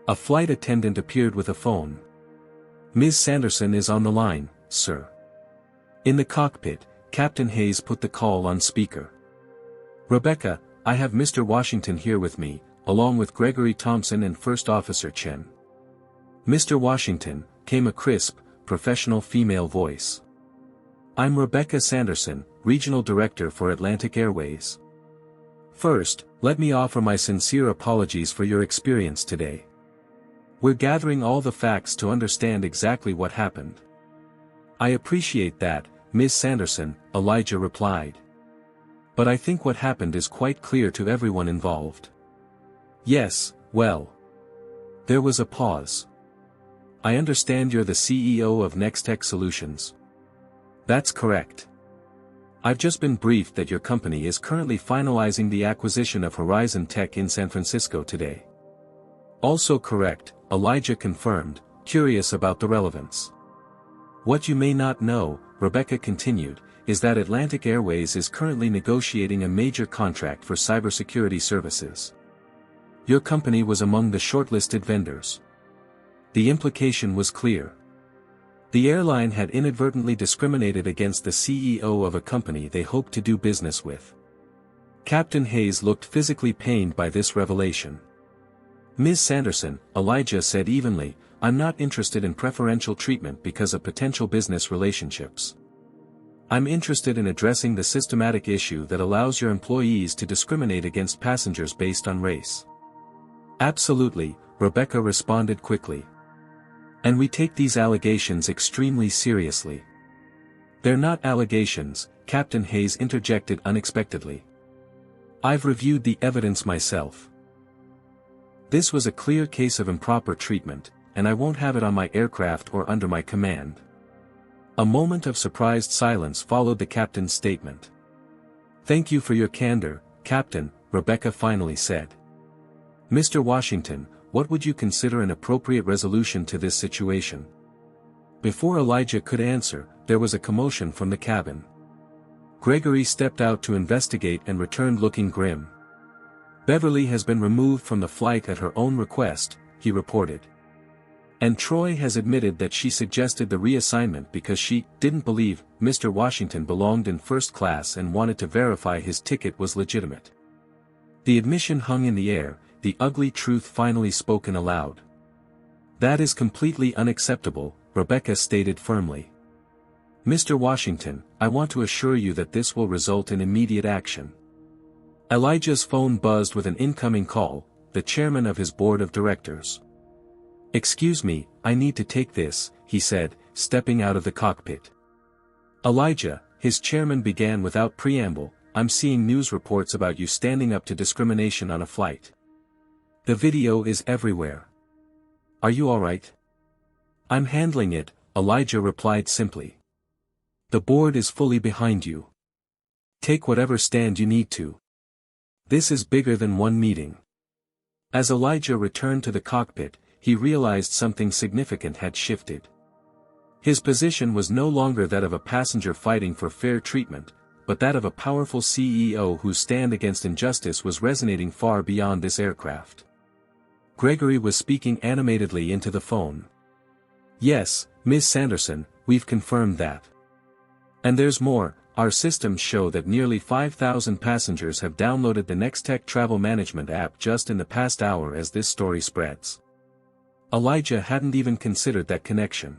A flight attendant appeared with a phone. "Ms. Sanderson is on the line, sir." In the cockpit, Captain Hayes put the call on speaker. "Rebecca, I have Mr. Washington here with me, along with Gregory Thompson and First Officer Chen." "Mr. Washington," came a crisp, professional female voice. "I'm Rebecca Sanderson, Regional Director for Atlantic Airways. First, let me offer my sincere apologies for your experience today. We're gathering all the facts to understand exactly what happened." "I appreciate that, Ms. Sanderson," Elijah replied. "But I think what happened is quite clear to everyone involved." "Yes, well." There was a pause. "I understand you're the CEO of Nextech Solutions." "That's correct. I've just been briefed that your company is currently finalizing the acquisition of Horizon Tech in San Francisco today." "Also correct," Elijah confirmed, curious about the relevance. "What you may not know," Rebecca continued, "is that Atlantic Airways is currently negotiating a major contract for cybersecurity services. Your company was among the shortlisted vendors." The implication was clear. The airline had inadvertently discriminated against the CEO of a company they hoped to do business with. Captain Hayes looked physically pained by this revelation. "Ms. Sanderson," Elijah said evenly, "I'm not interested in preferential treatment because of potential business relationships. I'm interested in addressing the systematic issue that allows your employees to discriminate against passengers based on race." "Absolutely," Rebecca responded quickly. "And we take these allegations extremely seriously." "They're not allegations," Captain Hayes interjected unexpectedly. "I've reviewed the evidence myself. This was a clear case of improper treatment, and I won't have it on my aircraft or under my command." A moment of surprised silence followed the captain's statement. "Thank you for your candor, Captain," Rebecca finally said. "Mr. Washington, what would you consider an appropriate resolution to this situation?" Before Elijah could answer, there was a commotion from the cabin. Gregory stepped out to investigate and returned looking grim. "Beverly has been removed from the flight at her own request," he reported. "And Troy has admitted that she suggested the reassignment because she didn't believe Mr. Washington belonged in first class and wanted to verify his ticket was legitimate." The admission hung in the air, the ugly truth finally spoken aloud. "That is completely unacceptable," Rebecca stated firmly. "Mr. Washington, I want to assure you that this will result in immediate action." Elijah's phone buzzed with an incoming call, the chairman of his board of directors. "Excuse me, I need to take this," he said, stepping out of the cockpit. "Elijah," his chairman began without preamble, "I'm seeing news reports about you standing up to discrimination on a flight. The video is everywhere. Are you all right?" "I'm handling it," Elijah replied simply. "The board is fully behind you. Take whatever stand you need to." This is bigger than one meeting. As Elijah returned to the cockpit, he realized something significant had shifted. His position was no longer that of a passenger fighting for fair treatment, but that of a powerful CEO whose stand against injustice was resonating far beyond this aircraft. Gregory was speaking animatedly into the phone. "Yes, Ms. Sanderson, we've confirmed that. And there's more. Our systems show that nearly 5,000 passengers have downloaded the Nextech travel management app just in the past hour as this story spreads." Elijah hadn't even considered that connection.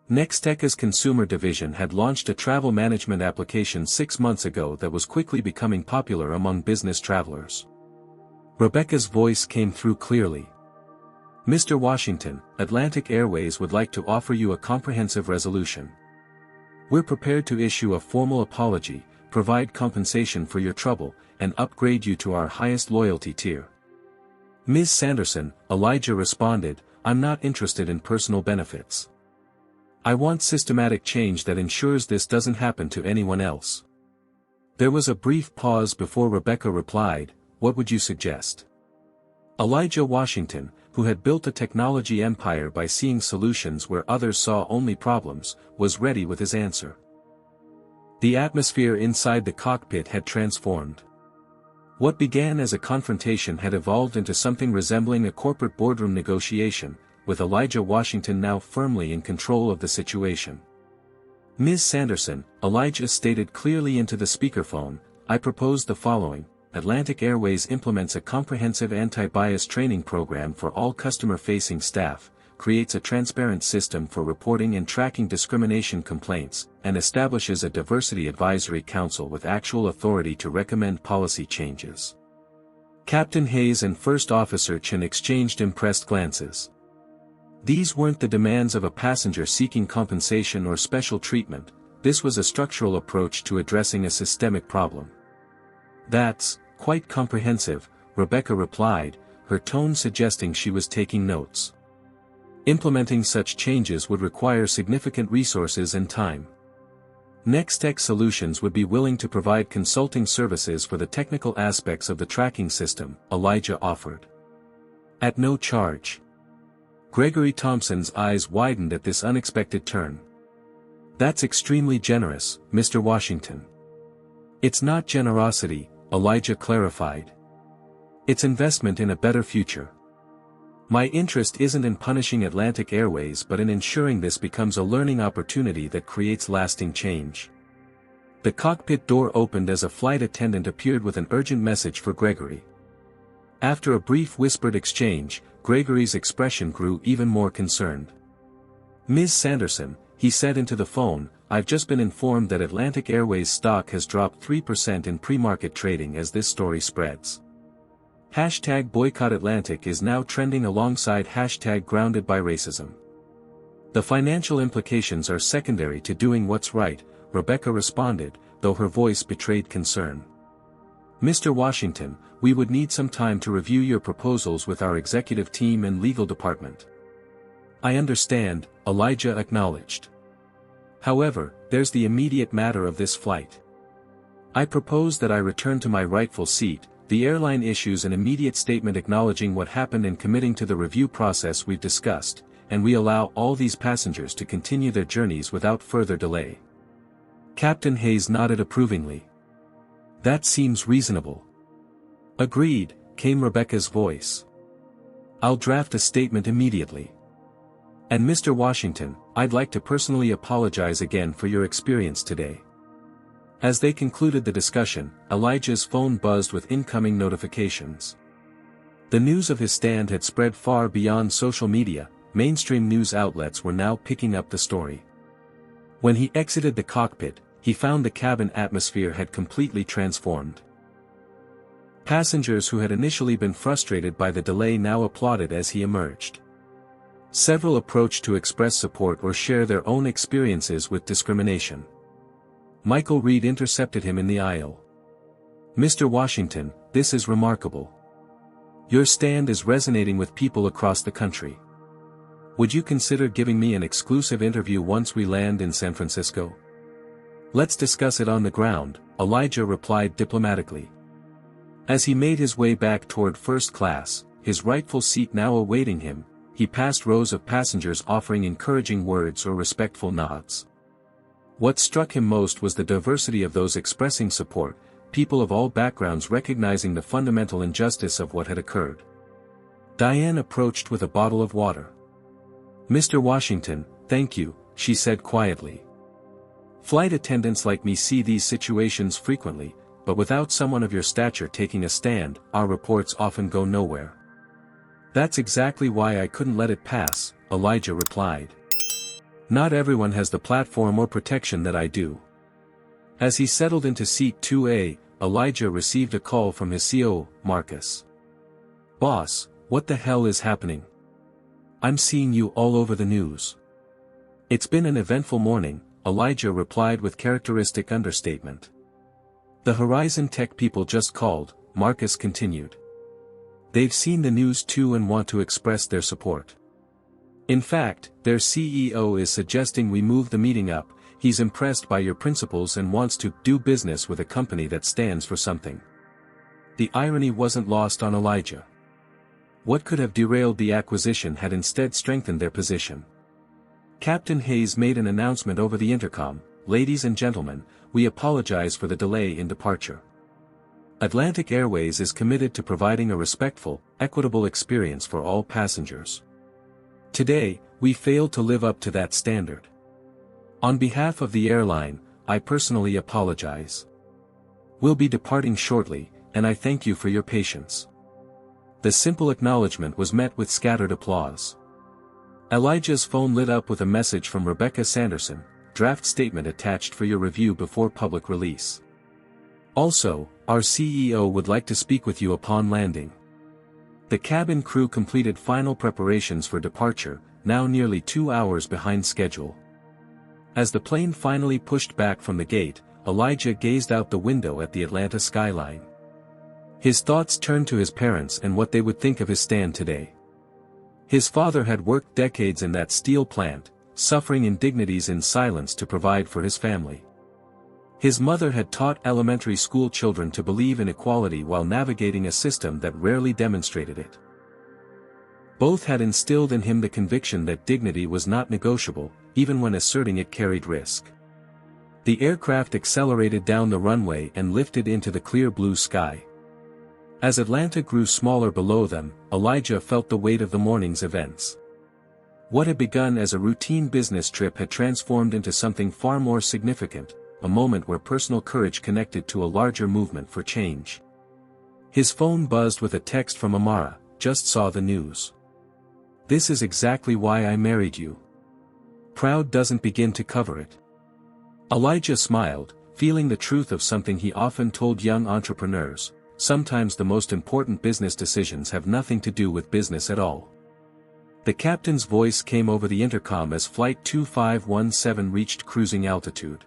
Nextech's consumer division had launched a travel management application 6 months ago that was quickly becoming popular among business travelers. Rebecca's voice came through clearly. "Mr. Washington, Atlantic Airways would like to offer you a comprehensive resolution. We're prepared to issue a formal apology, provide compensation for your trouble, and upgrade you to our highest loyalty tier." "Ms. Sanderson," Elijah responded, "I'm not interested in personal benefits. I want systematic change that ensures this doesn't happen to anyone else." There was a brief pause before Rebecca replied, "What would you suggest?" Elijah Washington, who had built a technology empire by seeing solutions where others saw only problems, was ready with his answer. The atmosphere inside the cockpit had transformed. What began as a confrontation had evolved into something resembling a corporate boardroom negotiation, with Elijah Washington now firmly in control of the situation. "Ms. Sanderson," Elijah stated clearly into the speakerphone, "I propose the following. Atlantic Airways implements a comprehensive anti-bias training program for all customer-facing staff, creates a transparent system for reporting and tracking discrimination complaints, and establishes a diversity advisory council with actual authority to recommend policy changes." Captain Hayes and First Officer Chen exchanged impressed glances. These weren't the demands of a passenger seeking compensation or special treatment, this was a structural approach to addressing a systemic problem. "That's quite comprehensive," Rebecca replied, her tone suggesting she was taking notes. "Implementing such changes would require significant resources and time. Nextech Solutions would be willing to provide consulting services for the technical aspects of the tracking system," Elijah offered. "At no charge." Gregory Thompson's eyes widened at this unexpected turn. "That's extremely generous, Mr. Washington." "It's not generosity," Elijah clarified. "It's investment in a better future. My interest isn't in punishing Atlantic Airways but in ensuring this becomes a learning opportunity that creates lasting change." The cockpit door opened as a flight attendant appeared with an urgent message for Gregory. After a brief whispered exchange, Gregory's expression grew even more concerned. "Ms. Sanderson," he said into the phone, "I've just been informed that Atlantic Airways stock has dropped 3% in pre-market trading as this story spreads. #BoycottAtlantic is now trending alongside #GroundedByRacism. The financial implications are secondary to doing what's right," Rebecca responded, though her voice betrayed concern. "Mr. Washington, we would need some time to review your proposals with our executive team and legal department." "I understand," Elijah acknowledged. "However, there's the immediate matter of this flight. I propose that I return to my rightful seat. The airline issues an immediate statement acknowledging what happened and committing to the review process we've discussed, and we allow all these passengers to continue their journeys without further delay." Captain Hayes nodded approvingly. "That seems reasonable." "Agreed," came Rebecca's voice. "I'll draft a statement immediately. And Mr. Washington, I'd like to personally apologize again for your experience today." As they concluded the discussion, Elijah's phone buzzed with incoming notifications. The news of his stand had spread far beyond social media, mainstream news outlets were now picking up the story. When he exited the cockpit, he found the cabin atmosphere had completely transformed. Passengers who had initially been frustrated by the delay now applauded as he emerged. Several approached to express support or share their own experiences with discrimination. Michael Reed intercepted him in the aisle. "Mr. Washington, this is remarkable. Your stand is resonating with people across the country. Would you consider giving me an exclusive interview once we land in San Francisco?" "Let's discuss it on the ground," Elijah replied diplomatically. As he made his way back toward first class, his rightful seat now awaiting him, he passed rows of passengers offering encouraging words or respectful nods. What struck him most was the diversity of those expressing support, people of all backgrounds recognizing the fundamental injustice of what had occurred. Diane approached with a bottle of water. "Mr. Washington, thank you," she said quietly. "Flight attendants like me see these situations frequently, but without someone of your stature taking a stand, our reports often go nowhere." "That's exactly why I couldn't let it pass," Elijah replied. "Not everyone has the platform or protection that I do." As he settled into seat 2A, Elijah received a call from his CO, Marcus. "Boss, what the hell is happening? I'm seeing you all over the news." "It's been an eventful morning," Elijah replied with characteristic understatement. "The Horizon Tech people just called," Marcus continued. "They've seen the news too and want to express their support. In fact, their CEO is suggesting we move the meeting up. He's impressed by your principles and wants to do business with a company that stands for something." The irony wasn't lost on Elijah. What could have derailed the acquisition had instead strengthened their position. Captain Hayes made an announcement over the intercom: "Ladies and gentlemen, we apologize for the delay in departure. Atlantic Airways is committed to providing a respectful, equitable experience for all passengers. Today, we failed to live up to that standard. On behalf of the airline, I personally apologize. We'll be departing shortly, and I thank you for your patience." The simple acknowledgement was met with scattered applause. Elijah's phone lit up with a message from Rebecca Sanderson: "Draft statement attached for your review before public release. Also, our CEO would like to speak with you upon landing." The cabin crew completed final preparations for departure, now nearly 2 hours behind schedule. As the plane finally pushed back from the gate, Elijah gazed out the window at the Atlanta skyline. His thoughts turned to his parents and what they would think of his stand today. His father had worked decades in that steel plant, suffering indignities in silence to provide for his family. His mother had taught elementary school children to believe in equality while navigating a system that rarely demonstrated it. Both had instilled in him the conviction that dignity was not negotiable, even when asserting it carried risk. The aircraft accelerated down the runway and lifted into the clear blue sky. As Atlanta grew smaller below them, Elijah felt the weight of the morning's events. What had begun as a routine business trip had transformed into something far more significant, a moment where personal courage connected to a larger movement for change. His phone buzzed with a text from Amara: "Just saw the news. This is exactly why I married you. Proud doesn't begin to cover it." Elijah smiled, feeling the truth of something he often told young entrepreneurs: sometimes the most important business decisions have nothing to do with business at all. The captain's voice came over the intercom as Flight 2517 reached cruising altitude.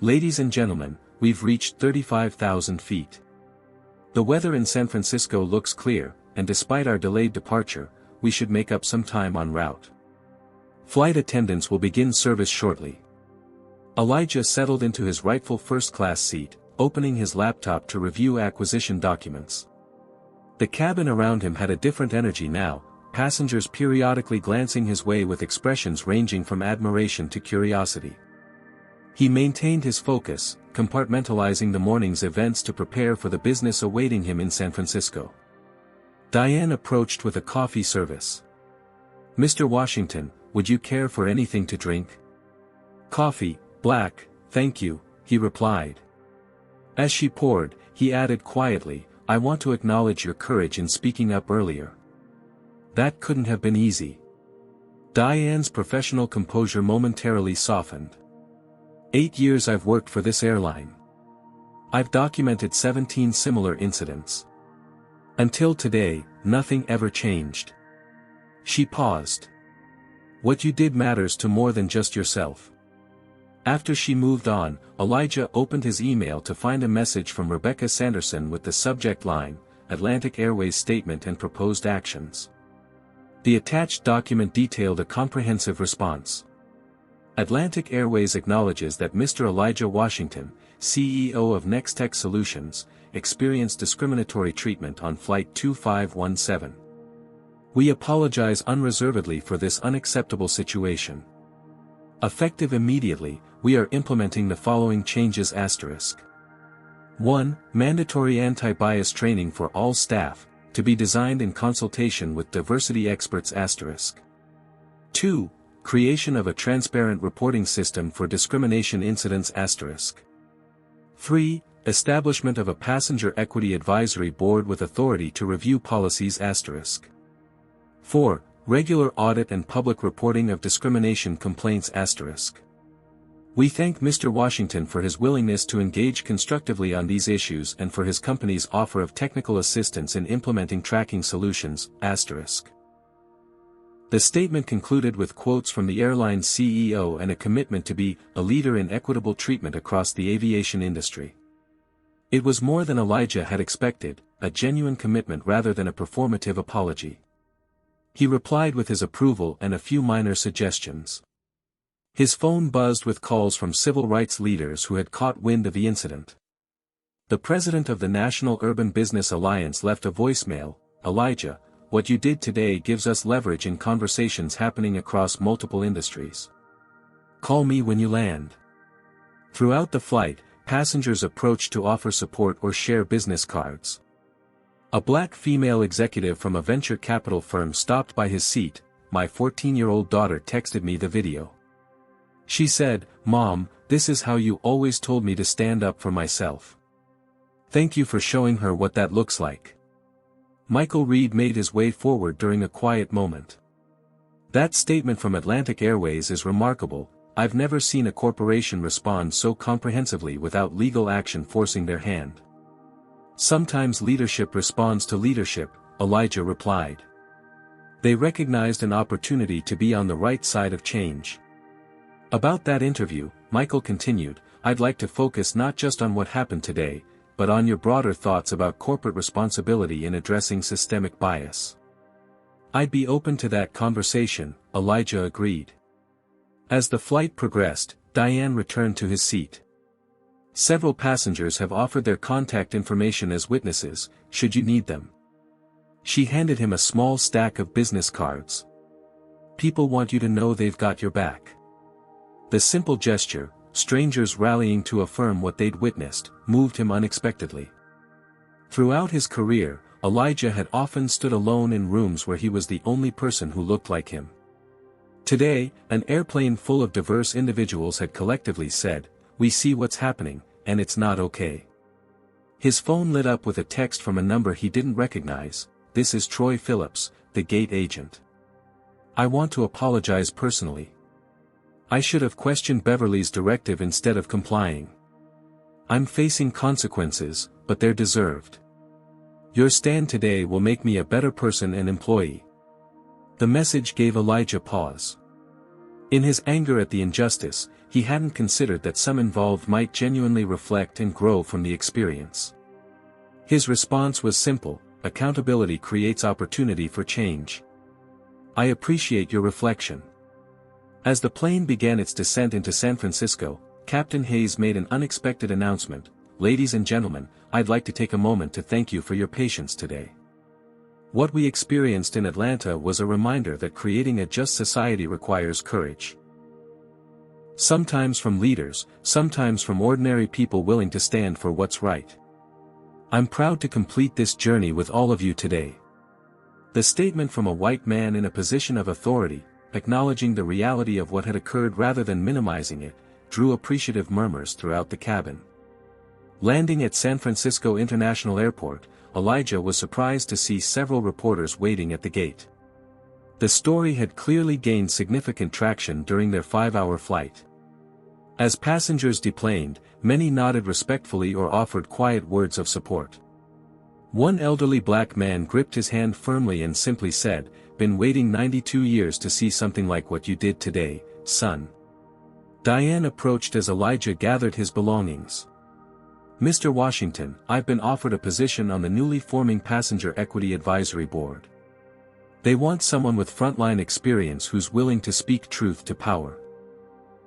"Ladies and gentlemen, we've reached 35,000 feet. The weather in San Francisco looks clear, and despite our delayed departure, we should make up some time en route. Flight attendants will begin service shortly." Elijah settled into his rightful first-class seat, opening his laptop to review acquisition documents. The cabin around him had a different energy now, passengers periodically glancing his way with expressions ranging from admiration to curiosity. He maintained his focus, compartmentalizing the morning's events to prepare for the business awaiting him in San Francisco. Diane approached with a coffee service. "Mr. Washington, would you care for anything to drink?" "Coffee, black, thank you," he replied. As she poured, he added quietly, "I want to acknowledge your courage in speaking up earlier. That couldn't have been easy." Diane's professional composure momentarily softened. 8 years I've worked for this airline. I've documented 17 similar incidents. Until today, nothing ever changed." She paused. "What you did matters to more than just yourself." After she moved on, Elijah opened his email to find a message from Rebecca Sanderson with the subject line: "Atlantic Airways Statement and Proposed Actions." The attached document detailed a comprehensive response. Atlantic Airways acknowledges that Mr. Elijah Washington, CEO of Nextech Solutions, experienced discriminatory treatment on Flight 2517. We apologize unreservedly for this unacceptable situation. Effective immediately, we are implementing the following changes: 1. Mandatory anti-bias training for all staff, to be designed in consultation with diversity experts. 2. Creation of a transparent reporting system for discrimination incidents. 3. Establishment of a passenger equity advisory board with authority to review policies. 4. Regular audit and public reporting of discrimination complaints. We thank Mr. Washington for his willingness to engage constructively on these issues and for his company's offer of technical assistance in implementing tracking solutions. The statement concluded with quotes from the airline's CEO and a commitment to be a leader in equitable treatment across the aviation industry. It was more than Elijah had expected, a genuine commitment rather than a performative apology. He replied with his approval and a few minor suggestions. His phone buzzed with calls from civil rights leaders who had caught wind of the incident. The president of the National Urban Business Alliance left a voicemail: "Elijah, what you did today gives us leverage in conversations happening across multiple industries. Call me when you land." Throughout the flight, passengers approached to offer support or share business cards. A black female executive from a venture capital firm stopped by his seat. "My 14-year-old daughter texted me the video. She said, 'Mom, this is how you always told me to stand up for myself. Thank you for showing her what that looks like.'" Michael Reed made his way forward during a quiet moment. "That statement from Atlantic Airways is remarkable. I've never seen a corporation respond so comprehensively without legal action forcing their hand." "Sometimes leadership responds to leadership," Elijah replied. They recognized an opportunity to be on the right side of change. About that interview, Michael continued, "I'd like to focus not just on what happened today, but on your broader thoughts about corporate responsibility in addressing systemic bias." "I'd be open to that conversation," Elijah agreed. As the flight progressed, Diane returned to his seat. "Several passengers have offered their contact information as witnesses, should you need them." She handed him a small stack of business cards. "People want you to know they've got your back." The simple gesture, strangers rallying to affirm what they'd witnessed, moved him unexpectedly. Throughout his career, Elijah had often stood alone in rooms where he was the only person who looked like him. Today, an airplane full of diverse individuals had collectively said, "We see what's happening, and it's not okay." His phone lit up with a text from a number he didn't recognize. "This is Troy Phillips, the gate agent. I want to apologize personally. I should have questioned Beverly's directive instead of complying. I'm facing consequences, but they're deserved. Your stand today will make me a better person and employee." The message gave Elijah pause. In his anger at the injustice, he hadn't considered that some involved might genuinely reflect and grow from the experience. His response was simple: accountability creates opportunity for change. "I appreciate your reflection." As the plane began its descent into San Francisco, Captain Hayes made an unexpected announcement: "Ladies and gentlemen, I'd like to take a moment to thank you for your patience today. What we experienced in Atlanta was a reminder that creating a just society requires courage. Sometimes from leaders, sometimes from ordinary people willing to stand for what's right. I'm proud to complete this journey with all of you today." The statement from a white man in a position of authority, acknowledging the reality of what had occurred rather than minimizing it, drew appreciative murmurs throughout the cabin. Landing at San Francisco International Airport, Elijah was surprised to see several reporters waiting at the gate. The story had clearly gained significant traction during their 5-hour flight. As passengers deplaned, many nodded respectfully or offered quiet words of support. One elderly black man gripped his hand firmly and simply said, "Been waiting 92 years to see something like what you did today, son." Diane approached as Elijah gathered his belongings. "Mr. Washington, I've been offered a position on the newly forming Passenger Equity Advisory Board. They want someone with frontline experience who's willing to speak truth to power.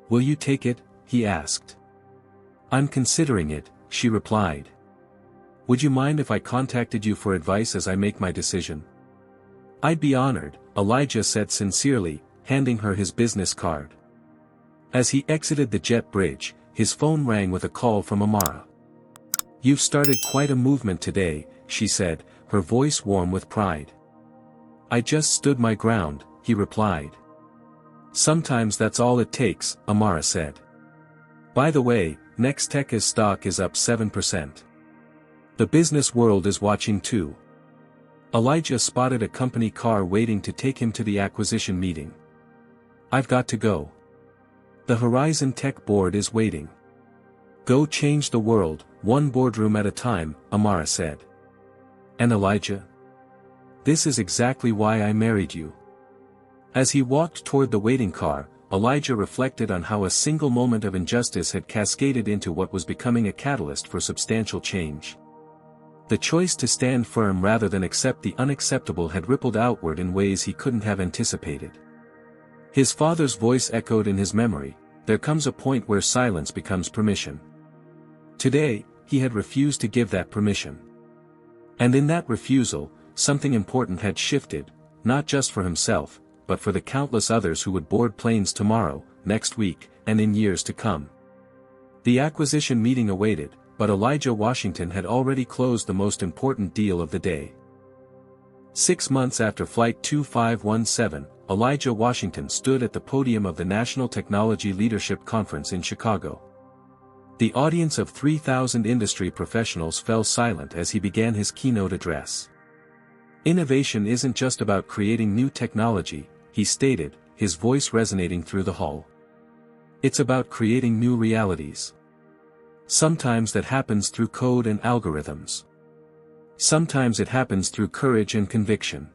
Will you take it?" he asked. "I'm considering it," she replied. Would you mind if I contacted you for advice as I make my decision? I'd be honored, Elijah said sincerely, handing her his business card. As he exited the jet bridge, his phone rang with a call from Amara. "You've started quite a movement today," she said, her voice warm with pride. "I just stood my ground," he replied. "Sometimes that's all it takes," Amara said. "By the way, Nextech's stock is up 7%. The business world is watching too." Elijah spotted a company car waiting to take him to the acquisition meeting. "I've got to go. The Horizon Tech board is waiting." "Go change the world, one boardroom at a time," Amara said. "And Elijah? This is exactly why I married you." As he walked toward the waiting car, Elijah reflected on how a single moment of injustice had cascaded into what was becoming a catalyst for substantial change. The choice to stand firm rather than accept the unacceptable had rippled outward in ways he couldn't have anticipated. His father's voice echoed in his memory, "There comes a point where silence becomes permission." Today, he had refused to give that permission. And in that refusal, something important had shifted, not just for himself, but for the countless others who would board planes tomorrow, next week, and in years to come. The acquisition meeting awaited, but Elijah Washington had already closed the most important deal of the day. 6 months after Flight 2517, Elijah Washington stood at the podium of the National Technology Leadership Conference in Chicago. The audience of 3,000 industry professionals fell silent as he began his keynote address. "Innovation isn't just about creating new technology," he stated, his voice resonating through the hall. "It's about creating new realities. Sometimes that happens through code and algorithms. Sometimes it happens through courage and conviction."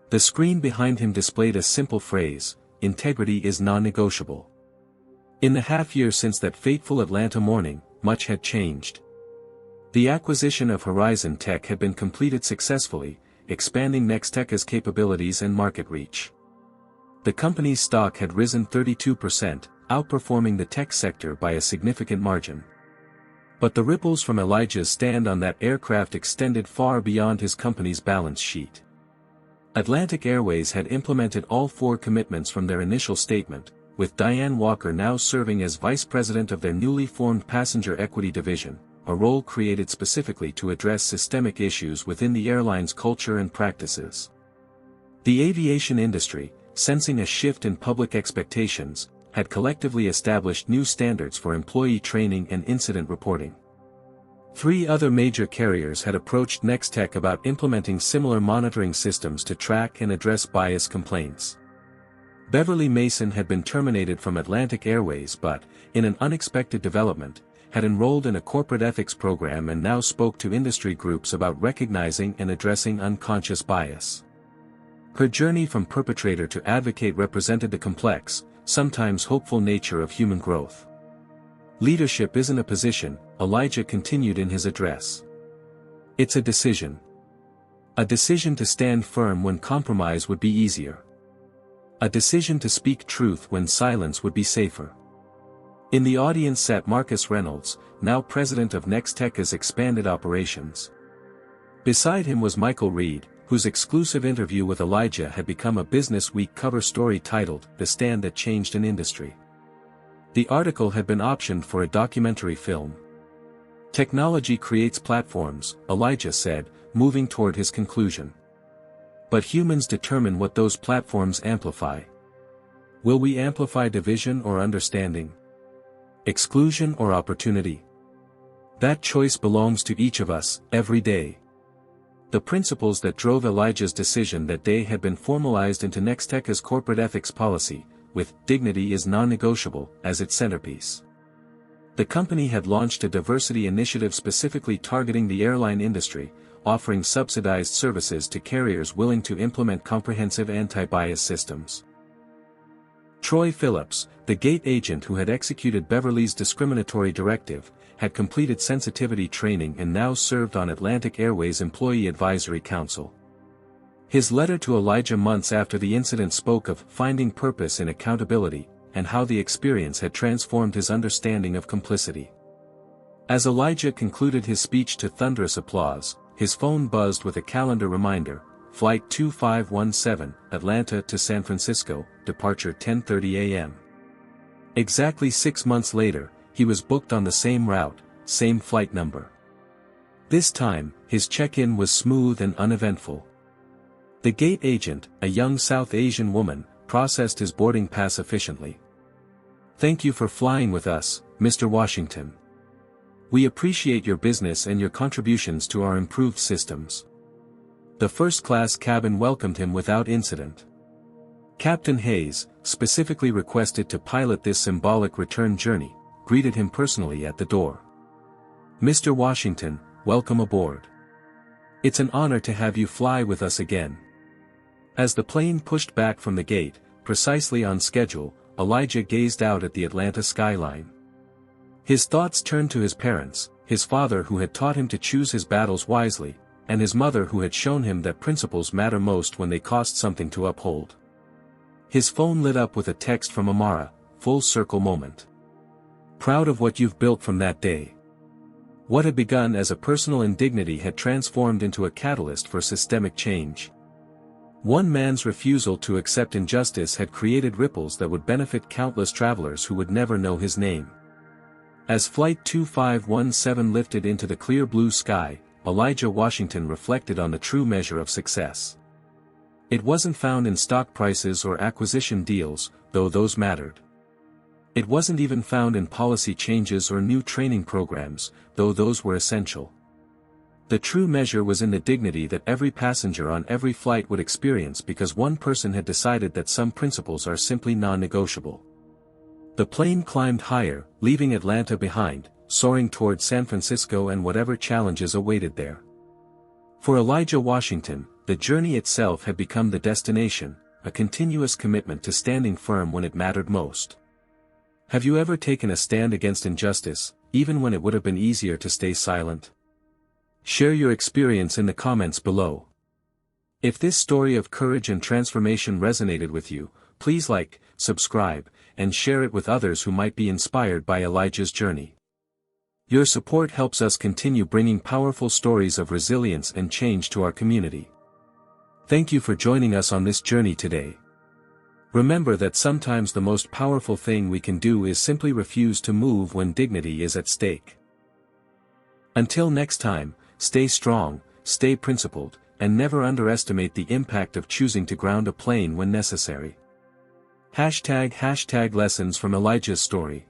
The screen behind him displayed a simple phrase: "Integrity is non-negotiable." In the half-year since that fateful Atlanta morning, much had changed. The acquisition of Horizon Tech had been completed successfully, expanding Nextech's capabilities and market reach. The company's stock had risen 32%, outperforming the tech sector by a significant margin. But the ripples from Elijah's stand on that aircraft extended far beyond his company's balance sheet. Atlantic Airways had implemented all 4 commitments from their initial statement, with Diane Walker now serving as vice president of their newly formed passenger equity division, a role created specifically to address systemic issues within the airline's culture and practices. The aviation industry, sensing a shift in public expectations, had collectively established new standards for employee training and incident reporting. 3 other major carriers had approached Nextech about implementing similar monitoring systems to track and address bias complaints. Beverly Mason had been terminated from Atlantic Airways but, in an unexpected development, had enrolled in a corporate ethics program and now spoke to industry groups about recognizing and addressing unconscious bias. Her journey from perpetrator to advocate represented the complex, sometimes hopeful nature of human growth. "Leadership isn't a position," Elijah continued in his address. "It's a decision. A decision to stand firm when compromise would be easier. A decision to speak truth when silence would be safer." In the audience sat Marcus Reynolds, now president of Nextech's expanded operations. Beside him was Michael Reed, whose exclusive interview with Elijah had become a Business Week cover story titled, "The Stand That Changed an Industry." The article had been optioned for a documentary film. "Technology creates platforms," Elijah said, moving toward his conclusion. "But humans determine what those platforms amplify. Will we amplify division or understanding? Exclusion or opportunity? That choice belongs to each of us, every day." The principles that drove Elijah's decision that day had been formalized into Nextech's corporate ethics policy, with "dignity is non-negotiable" as its centerpiece. The company had launched a diversity initiative specifically targeting the airline industry, offering subsidized services to carriers willing to implement comprehensive anti-bias systems. Troy Phillips, the gate agent who had executed Beverly's discriminatory directive, had completed sensitivity training and now served on Atlantic Airways' Employee Advisory Council. His letter to Elijah months after the incident spoke of finding purpose in accountability, and how the experience had transformed his understanding of complicity. As Elijah concluded his speech to thunderous applause, his phone buzzed with a calendar reminder: Flight 2517, Atlanta to San Francisco, departure 10:30 a.m. Exactly 6 months later, he was booked on the same route, same flight number. This time, his check-in was smooth and uneventful. The gate agent, a young South Asian woman, processed his boarding pass efficiently. "Thank you for flying with us, Mr. Washington. We appreciate your business and your contributions to our improved systems." The first-class cabin welcomed him without incident. Captain Hayes, specifically requested to pilot this symbolic return journey, greeted him personally at the door. "Mr. Washington, welcome aboard. It's an honor to have you fly with us again." As the plane pushed back from the gate, precisely on schedule, Elijah gazed out at the Atlanta skyline. His thoughts turned to his parents, his father who had taught him to choose his battles wisely, and his mother who had shown him that principles matter most when they cost something to uphold. His phone lit up with a text from Amara, "Full circle moment. Proud of what you've built from that day." What had begun as a personal indignity had transformed into a catalyst for systemic change. One man's refusal to accept injustice had created ripples that would benefit countless travelers who would never know his name. As Flight 2517 lifted into the clear blue sky, Elijah Washington reflected on the true measure of success. It wasn't found in stock prices or acquisition deals, though those mattered. It wasn't even found in policy changes or new training programs, though those were essential. The true measure was in the dignity that every passenger on every flight would experience because one person had decided that some principles are simply non-negotiable. The plane climbed higher, leaving Atlanta behind, soaring toward San Francisco and whatever challenges awaited there. For Elijah Washington, the journey itself had become the destination, a continuous commitment to standing firm when it mattered most. Have you ever taken a stand against injustice, even when it would have been easier to stay silent? Share your experience in the comments below. If this story of courage and transformation resonated with you, please like, subscribe, and share it with others who might be inspired by Elijah's journey. Your support helps us continue bringing powerful stories of resilience and change to our community. Thank you for joining us on this journey today. Remember that sometimes the most powerful thing we can do is simply refuse to move when dignity is at stake. Until next time, stay strong, stay principled, and never underestimate the impact of choosing to ground a plane when necessary. ## Lessons from Elijah's story.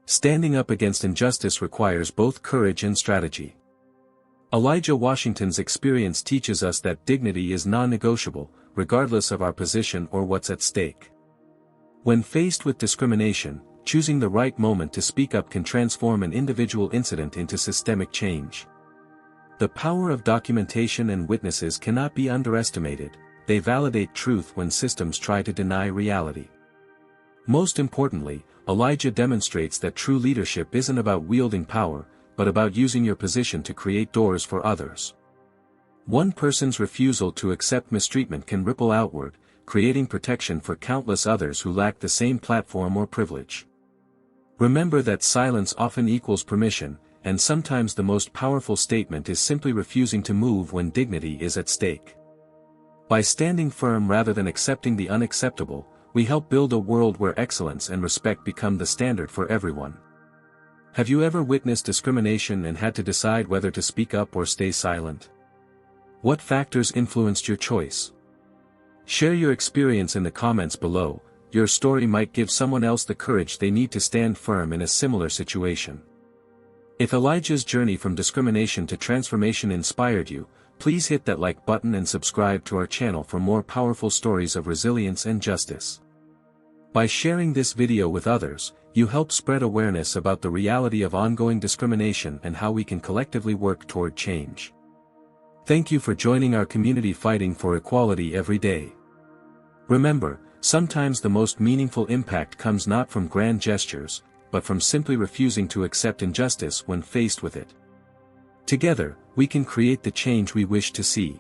Standing up against injustice requires both courage and strategy. Elijah Washington's experience teaches us that dignity is non-negotiable, regardless of our position or what's at stake. When faced with discrimination, choosing the right moment to speak up can transform an individual incident into systemic change. The power of documentation and witnesses cannot be underestimated. They validate truth when systems try to deny reality. Most importantly, Elijah demonstrates that true leadership isn't about wielding power, but about using your position to create doors for others. One person's refusal to accept mistreatment can ripple outward, creating protection for countless others who lack the same platform or privilege. Remember that silence often equals permission, and sometimes the most powerful statement is simply refusing to move when dignity is at stake. By standing firm rather than accepting the unacceptable, we help build a world where excellence and respect become the standard for everyone. Have you ever witnessed discrimination and had to decide whether to speak up or stay silent? What factors influenced your choice? Share your experience in the comments below. Your story might give someone else the courage they need to stand firm in a similar situation. If Elijah's journey from discrimination to transformation inspired you, please hit that like button and subscribe to our channel for more powerful stories of resilience and justice. By sharing this video with others, you help spread awareness about the reality of ongoing discrimination and how we can collectively work toward change. Thank you for joining our community fighting for equality every day. Remember, sometimes the most meaningful impact comes not from grand gestures, but from simply refusing to accept injustice when faced with it. Together, we can create the change we wish to see.